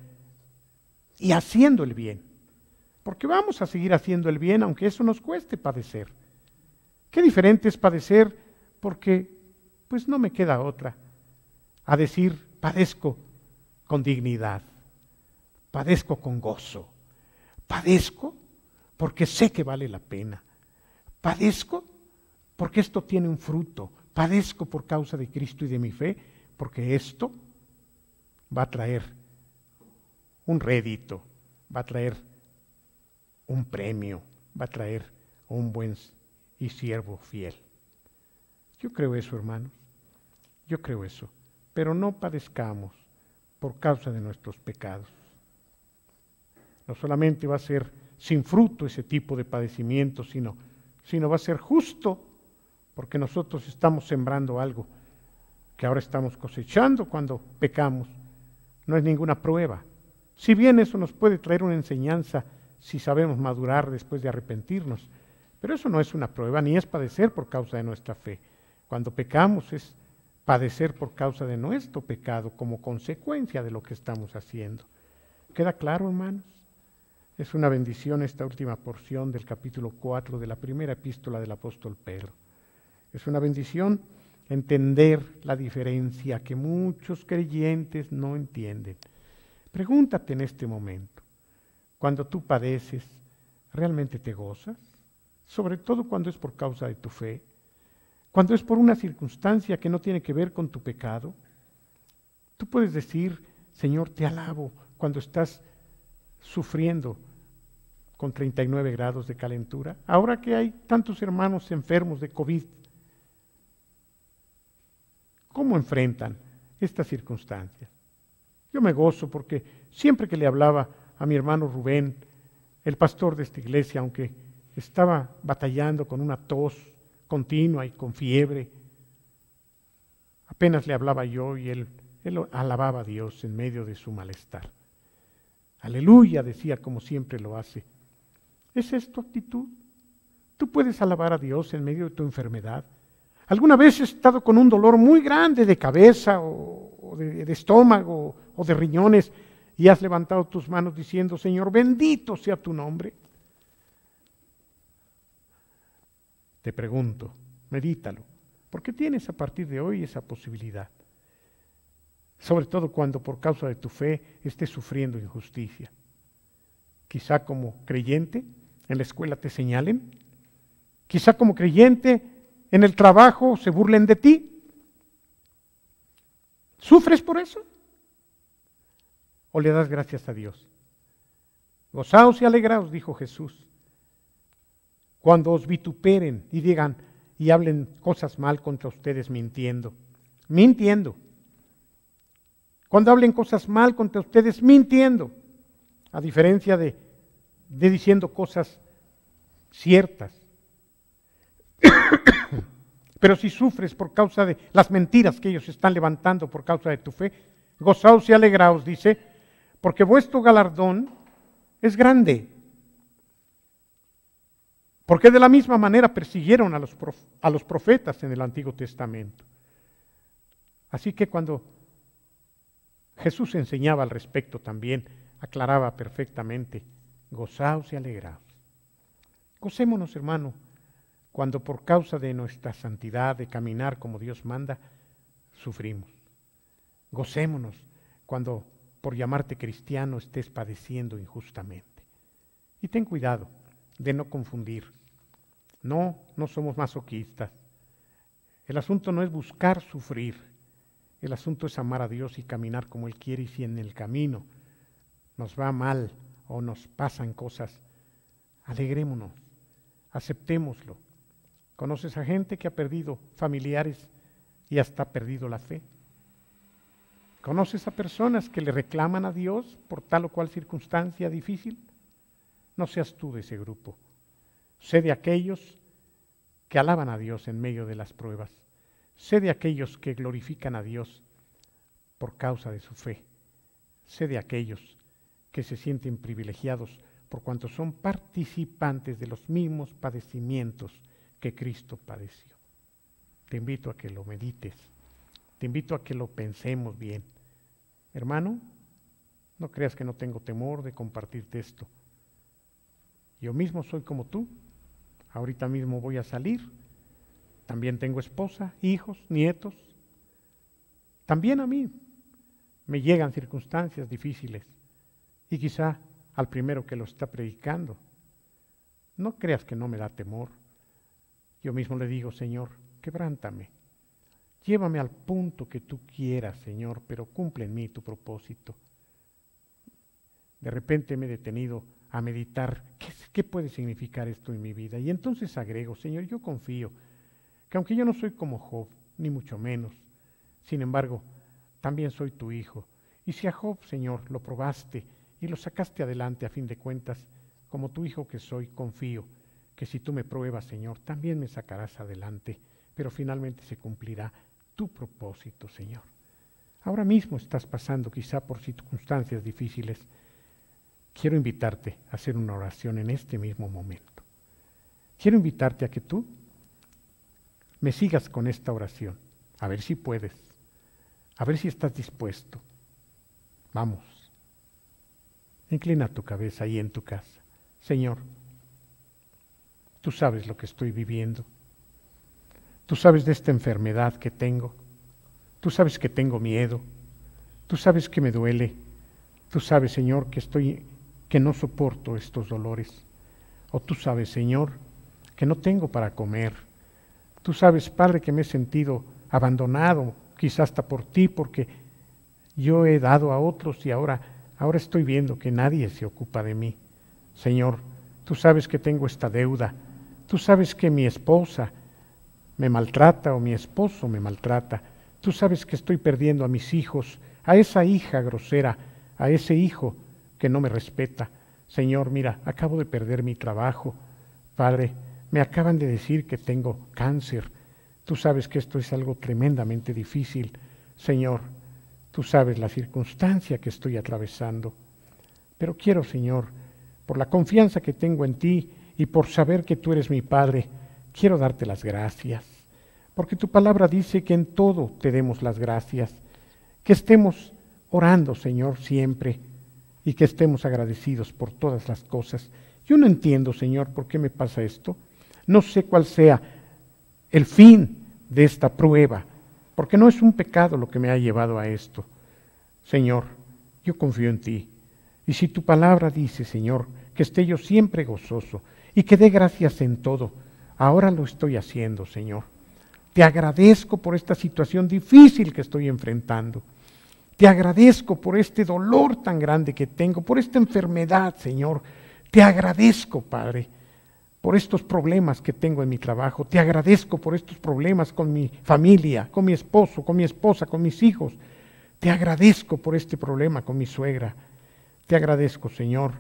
y haciendo el bien, porque vamos a seguir haciendo el bien aunque eso nos cueste padecer. Qué diferente es padecer porque pues no me queda otra, a decir padezco con dignidad, padezco con gozo, padezco porque sé que vale la pena, padezco porque esto tiene un fruto, padezco por causa de Cristo y de mi fe, porque esto va a traer un rédito, va a traer un premio, va a traer un buen y siervo fiel. Yo creo eso, hermanos, yo creo eso, pero no padezcamos por causa de nuestros pecados. No solamente va a ser sin fruto ese tipo de padecimiento, sino va a ser justo, porque nosotros estamos sembrando algo que ahora estamos cosechando cuando pecamos. No es ninguna prueba. Si bien eso nos puede traer una enseñanza si sabemos madurar después de arrepentirnos, pero eso no es una prueba, ni es padecer por causa de nuestra fe. Cuando pecamos es padecer por causa de nuestro pecado como consecuencia de lo que estamos haciendo. ¿Queda claro, hermanos? Es una bendición esta última porción del capítulo 4 de la primera epístola del apóstol Pedro. Es una bendición entender la diferencia que muchos creyentes no entienden. Pregúntate en este momento, cuando tú padeces, ¿realmente te gozas? Sobre todo cuando es por causa de tu fe, cuando es por una circunstancia que no tiene que ver con tu pecado. Tú puedes decir, Señor, te alabo, cuando estás sufriendo con 39 grados de calentura. Ahora que hay tantos hermanos enfermos de COVID, ¿cómo enfrentan estas circunstancias? Yo me gozo porque siempre que le hablaba a mi hermano Rubén, el pastor de esta iglesia, aunque estaba batallando con una tos continua y con fiebre, apenas le hablaba yo y él alababa a Dios en medio de su malestar. Aleluya, decía como siempre lo hace. ¿Esa es tu actitud? ¿Tú puedes alabar a Dios en medio de tu enfermedad? ¿Alguna vez has estado con un dolor muy grande de cabeza o de estómago o de riñones y has levantado tus manos diciendo, Señor, bendito sea tu nombre? Te pregunto, medítalo, porque tienes a partir de hoy esa posibilidad. Sobre todo cuando por causa de tu fe estés sufriendo injusticia. Quizá como creyente en la escuela te señalen, quizá como creyente en el trabajo se burlen de ti. ¿Sufres por eso? ¿O le das gracias a Dios? Gozaos y alegraos, dijo Jesús, cuando os vituperen y digan y hablen cosas mal contra ustedes mintiendo. Cuando hablen cosas mal contra ustedes mintiendo, a diferencia de diciendo cosas ciertas, Pero si sufres por causa de las mentiras que ellos están levantando por causa de tu fe, gozaos y alegraos, dice, porque vuestro galardón es grande. Porque de la misma manera persiguieron a los profetas en el Antiguo Testamento. Así que cuando Jesús enseñaba al respecto también, aclaraba perfectamente, gozaos y alegraos. Gocémonos, hermano, cuando por causa de nuestra santidad, de caminar como Dios manda, sufrimos. Gocémonos cuando por llamarte cristiano estés padeciendo injustamente. Y ten cuidado de no confundir. No somos masoquistas. El asunto no es buscar sufrir. El asunto es amar a Dios y caminar como Él quiere, y si en el camino nos va mal o nos pasan cosas, alegrémonos, aceptémoslo. ¿Conoces a gente que ha perdido familiares y hasta ha perdido la fe? ¿Conoces a personas que le reclaman a Dios por tal o cual circunstancia difícil? No seas tú de ese grupo. Sé de aquellos que alaban a Dios en medio de las pruebas. Sé de aquellos que glorifican a Dios por causa de su fe. Sé de aquellos que se sienten privilegiados por cuanto son participantes de los mismos padecimientos que Cristo padeció. Te invito a que lo medites. Te invito a que lo pensemos bien. Hermano, no creas que no tengo temor de compartirte esto. Yo mismo soy como tú. Ahorita mismo voy a salir. También tengo esposa, hijos, nietos. También a mí me llegan circunstancias difíciles. Y quizá al primero que lo está predicando. No creas que no me da temor. Yo mismo le digo, Señor, quebrántame. Llévame al punto que tú quieras, Señor, pero cumple en mí tu propósito. De repente me he detenido a meditar, ¿qué puede significar esto en mi vida? Y entonces agrego, Señor, yo confío que aunque yo no soy como Job, ni mucho menos, sin embargo, también soy tu hijo. Y si a Job, Señor, lo probaste y lo sacaste adelante a fin de cuentas, como tu hijo que soy, confío que si tú me pruebas, Señor, también me sacarás adelante, pero finalmente se cumplirá tu propósito, Señor. Ahora mismo estás pasando quizá por circunstancias difíciles. Quiero invitarte a hacer una oración en este mismo momento. Quiero invitarte a que tú me sigas con esta oración, a ver si puedes, a ver si estás dispuesto. Vamos, inclina tu cabeza ahí en tu casa. Señor, tú sabes lo que estoy viviendo. Tú sabes de esta enfermedad que tengo. Tú sabes que tengo miedo. Tú sabes que me duele. Tú sabes, Señor, que no soporto estos dolores. O tú sabes, Señor, que no tengo para comer. Tú sabes, Padre, que me he sentido abandonado, quizás hasta por ti, porque yo he dado a otros y ahora estoy viendo que nadie se ocupa de mí. Señor, tú sabes que tengo esta deuda. Tú sabes que mi esposa me maltrata o mi esposo me maltrata. Tú sabes que estoy perdiendo a mis hijos, a esa hija grosera, a ese hijo que no me respeta. Señor, mira, acabo de perder mi trabajo. Padre, me acaban de decir que tengo cáncer. Tú sabes que esto es algo tremendamente difícil. Señor, tú sabes la circunstancia que estoy atravesando. Pero quiero, Señor, por la confianza que tengo en ti y por saber que tú eres mi Padre, quiero darte las gracias, porque tu palabra dice que en todo te demos las gracias, que estemos orando, Señor, siempre, y que estemos agradecidos por todas las cosas. Yo no entiendo, Señor, por qué me pasa esto. No sé cuál sea el fin de esta prueba, porque no es un pecado lo que me ha llevado a esto. Señor, yo confío en ti, y si tu palabra dice, Señor, que esté yo siempre gozoso y que dé gracias en todo, ahora lo estoy haciendo, Señor. Te agradezco por esta situación difícil que estoy enfrentando. Te agradezco por este dolor tan grande que tengo, por esta enfermedad, Señor. Te agradezco, Padre, por estos problemas que tengo en mi trabajo. Te agradezco por estos problemas con mi familia, con mi esposo, con mi esposa, con mis hijos. Te agradezco por este problema con mi suegra. Te agradezco, Señor.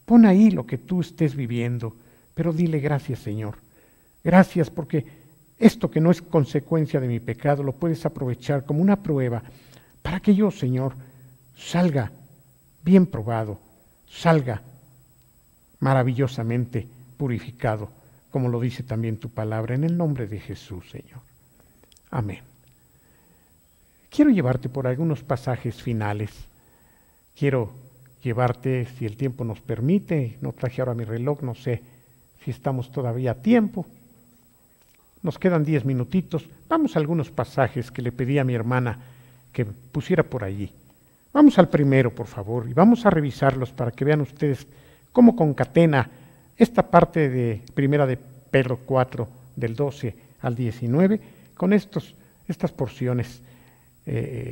Pon ahí lo que tú estés viviendo, pero dile gracias, Señor. Gracias porque esto que no es consecuencia de mi pecado lo puedes aprovechar como una prueba para que yo, Señor, salga bien probado, salga maravillosamente purificado, como lo dice también tu palabra, en el nombre de Jesús, Señor. Amén. Quiero llevarte por algunos pasajes finales. Quiero llevarte, si el tiempo nos permite, no traje ahora mi reloj, no sé si estamos todavía a tiempo. Nos quedan 10 minutitos. Vamos a algunos pasajes que le pedí a mi hermana que pusiera por allí. Vamos al primero, por favor, y vamos a revisarlos para que vean ustedes cómo concatena esta parte de Primera de Pedro 4, del 12 al 19, con estas porciones.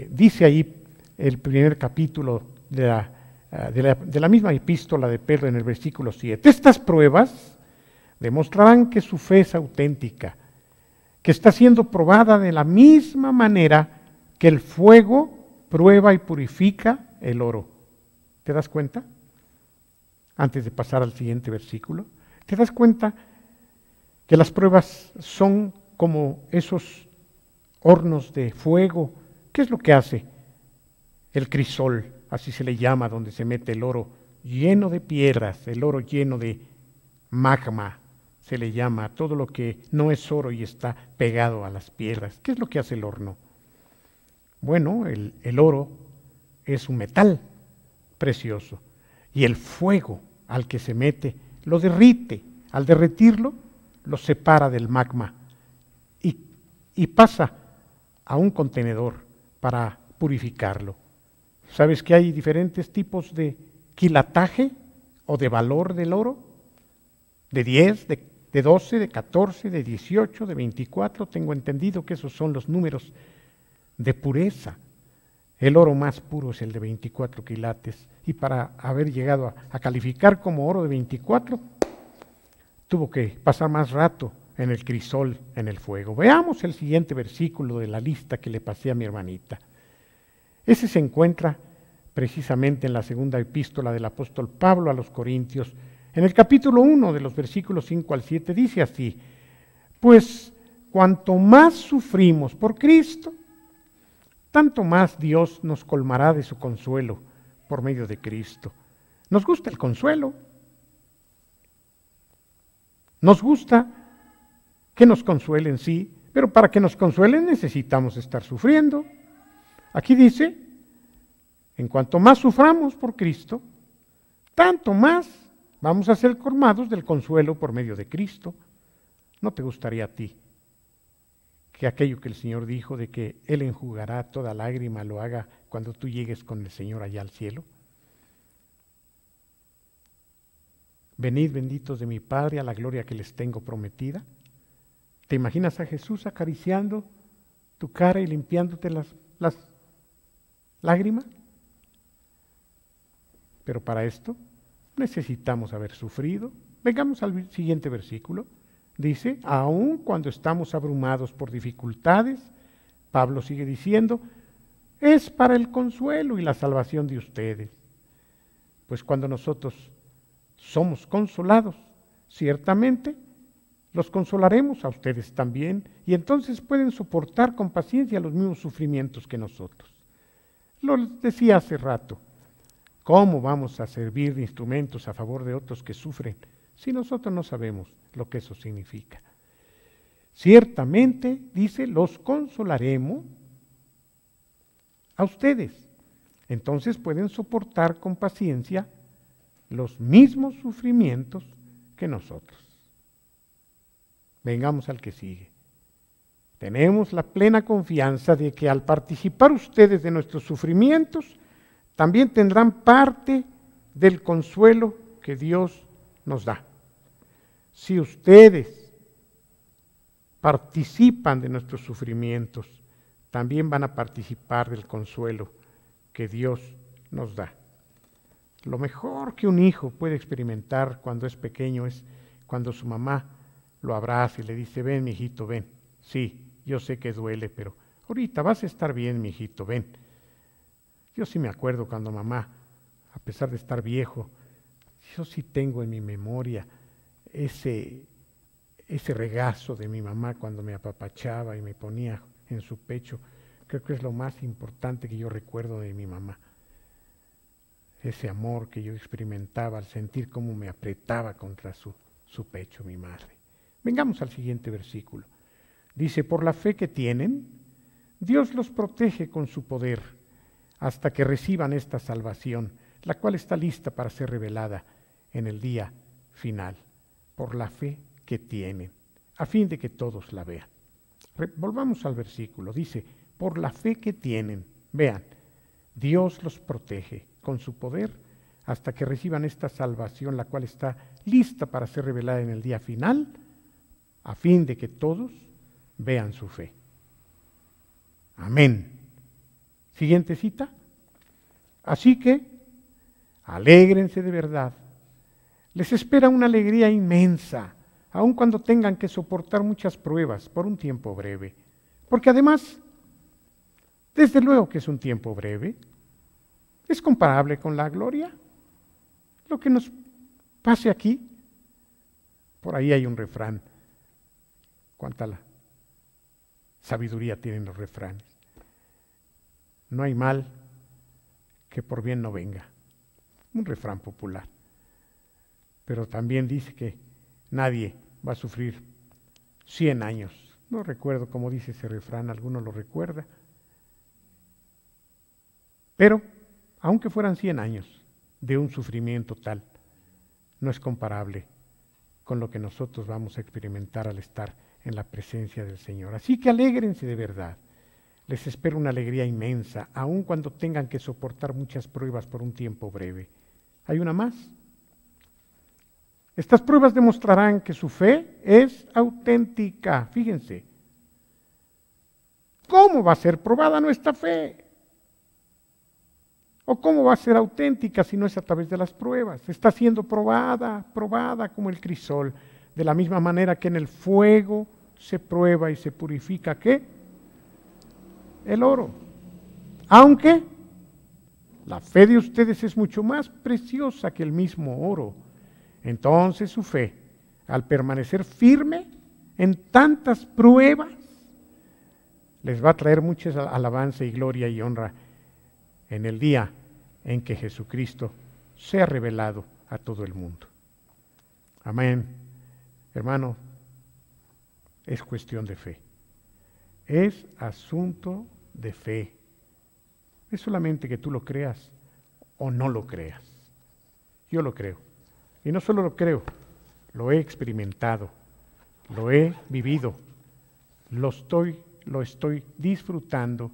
Dice ahí el primer capítulo de la misma epístola de Pedro en el versículo 7. Estas pruebas demostrarán que su fe es auténtica, que está siendo probada de la misma manera que el fuego prueba y purifica el oro. ¿Te das cuenta? Antes de pasar al siguiente versículo, ¿te das cuenta que las pruebas son como esos hornos de fuego? ¿Qué es lo que hace el crisol? Así se le llama, donde se mete el oro lleno de piedras, el oro lleno de magma, se le llama a todo lo que no es oro y está pegado a las piedras. ¿Qué es lo que hace el horno? Bueno, el oro es un metal precioso y el fuego al que se mete lo derrite. Al derretirlo, lo separa del magma y pasa a un contenedor para purificarlo. ¿Sabes que hay diferentes tipos de quilataje o de valor del oro? De 10, de 12, de 14, de 18, de 24. Tengo entendido que esos son los números de pureza. El oro más puro es el de 24 quilates. Y para haber llegado a calificar como oro de 24, tuvo que pasar más rato en el crisol, en el fuego. Veamos el siguiente versículo de la lista que le pasé a mi hermanita. Ese se encuentra precisamente en la segunda epístola del apóstol Pablo a los Corintios. En el capítulo 1 de los versículos 5 al 7 dice así: pues cuanto más sufrimos por Cristo, tanto más Dios nos colmará de su consuelo por medio de Cristo. Nos gusta el consuelo. Nos gusta que nos consuelen, sí, pero para que nos consuelen necesitamos estar sufriendo. Aquí dice, en cuanto más suframos por Cristo, tanto más vamos a ser colmados del consuelo por medio de Cristo. ¿No te gustaría a ti que aquello que el Señor dijo de que Él enjugará toda lágrima lo haga cuando tú llegues con el Señor allá al cielo? Venid benditos de mi Padre a la gloria que les tengo prometida. ¿Te imaginas a Jesús acariciando tu cara y limpiándote las lágrimas? Pero para esto necesitamos haber sufrido. Vengamos al siguiente versículo. Dice, aun cuando estamos abrumados por dificultades, Pablo sigue diciendo, es para el consuelo y la salvación de ustedes. Pues cuando nosotros somos consolados, ciertamente los consolaremos a ustedes también, y entonces pueden soportar con paciencia los mismos sufrimientos que nosotros. Lo decía hace rato, ¿cómo vamos a servir de instrumentos a favor de otros que sufren si nosotros no sabemos lo que eso significa? Ciertamente, dice, los consolaremos a ustedes. Entonces pueden soportar con paciencia los mismos sufrimientos que nosotros. Vengamos al que sigue. Tenemos la plena confianza de que al participar ustedes de nuestros sufrimientos, también tendrán parte del consuelo que Dios nos da. Si ustedes participan de nuestros sufrimientos, también van a participar del consuelo que Dios nos da. Lo mejor que un hijo puede experimentar cuando es pequeño es cuando su mamá lo abraza y le dice, ven, mi hijito, ven. Sí, yo sé que duele, pero ahorita vas a estar bien, mi hijito, ven. Yo sí me acuerdo cuando mamá, a pesar de estar viejo, yo sí tengo en mi memoria ese regazo de mi mamá cuando me apapachaba y me ponía en su pecho, creo que es lo más importante que yo recuerdo de mi mamá. Ese amor que yo experimentaba al sentir cómo me apretaba contra su pecho mi madre. Vengamos al siguiente versículo. Dice, por la fe que tienen, Dios los protege con su poder hasta que reciban esta salvación, la cual está lista para ser revelada en el día final, por la fe que tienen, a fin de que todos la vean. Volvamos al versículo, dice, por la fe que tienen, vean, Dios los protege con su poder hasta que reciban esta salvación, la cual está lista para ser revelada en el día final, a fin de que todos vean su fe. Amén. Siguiente cita. Así que, alégrense de verdad. Les espera una alegría inmensa, aun cuando tengan que soportar muchas pruebas por un tiempo breve. Porque además, desde luego que es un tiempo breve, es comparable con la gloria. Lo que nos pase aquí, por ahí hay un refrán. Cuánta la sabiduría tienen los refranes. No hay mal que por bien no venga. Un refrán popular. Pero también dice que nadie va a sufrir 100 años. No recuerdo cómo dice ese refrán, alguno lo recuerda. Pero, aunque fueran 100 años de un sufrimiento tal, no es comparable con lo que nosotros vamos a experimentar al estar en la presencia del Señor. Así que alégrense de verdad. Les espera una alegría inmensa, aun cuando tengan que soportar muchas pruebas por un tiempo breve. ¿Hay una más? Estas pruebas demostrarán que su fe es auténtica. Fíjense. ¿Cómo va a ser probada nuestra fe? ¿O cómo va a ser auténtica si no es a través de las pruebas? Está siendo probada como el crisol, de la misma manera que en el fuego se prueba y se purifica, ¿qué? El oro. Aunque la fe de ustedes es mucho más preciosa que el mismo oro. Entonces su fe, al permanecer firme en tantas pruebas, les va a traer mucha alabanza y gloria y honra en el día en que Jesucristo sea revelado a todo el mundo. Amén. Hermano, es cuestión de fe. Es asunto de fe. Es solamente que tú lo creas o no lo creas. Yo lo creo. Y no solo lo creo, lo he experimentado, lo he vivido, lo estoy disfrutando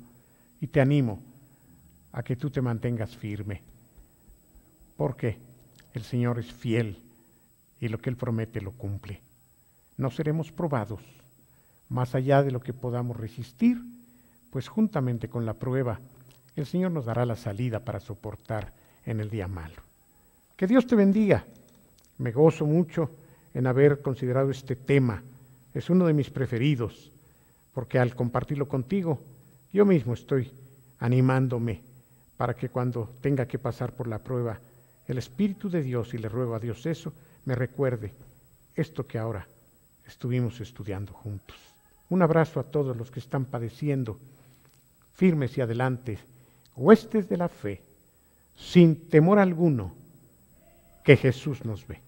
y te animo a que tú te mantengas firme. Porque el Señor es fiel y lo que Él promete lo cumple. No seremos probados más allá de lo que podamos resistir, pues juntamente con la prueba, el Señor nos dará la salida para soportar en el día malo. Que Dios te bendiga. Me gozo mucho en haber considerado este tema. Es uno de mis preferidos, porque al compartirlo contigo, yo mismo estoy animándome para que cuando tenga que pasar por la prueba, el Espíritu de Dios, y le ruego a Dios eso, me recuerde esto que ahora estuvimos estudiando juntos. Un abrazo a todos los que están padeciendo, firmes y adelante, huestes de la fe, sin temor alguno, que Jesús nos ve.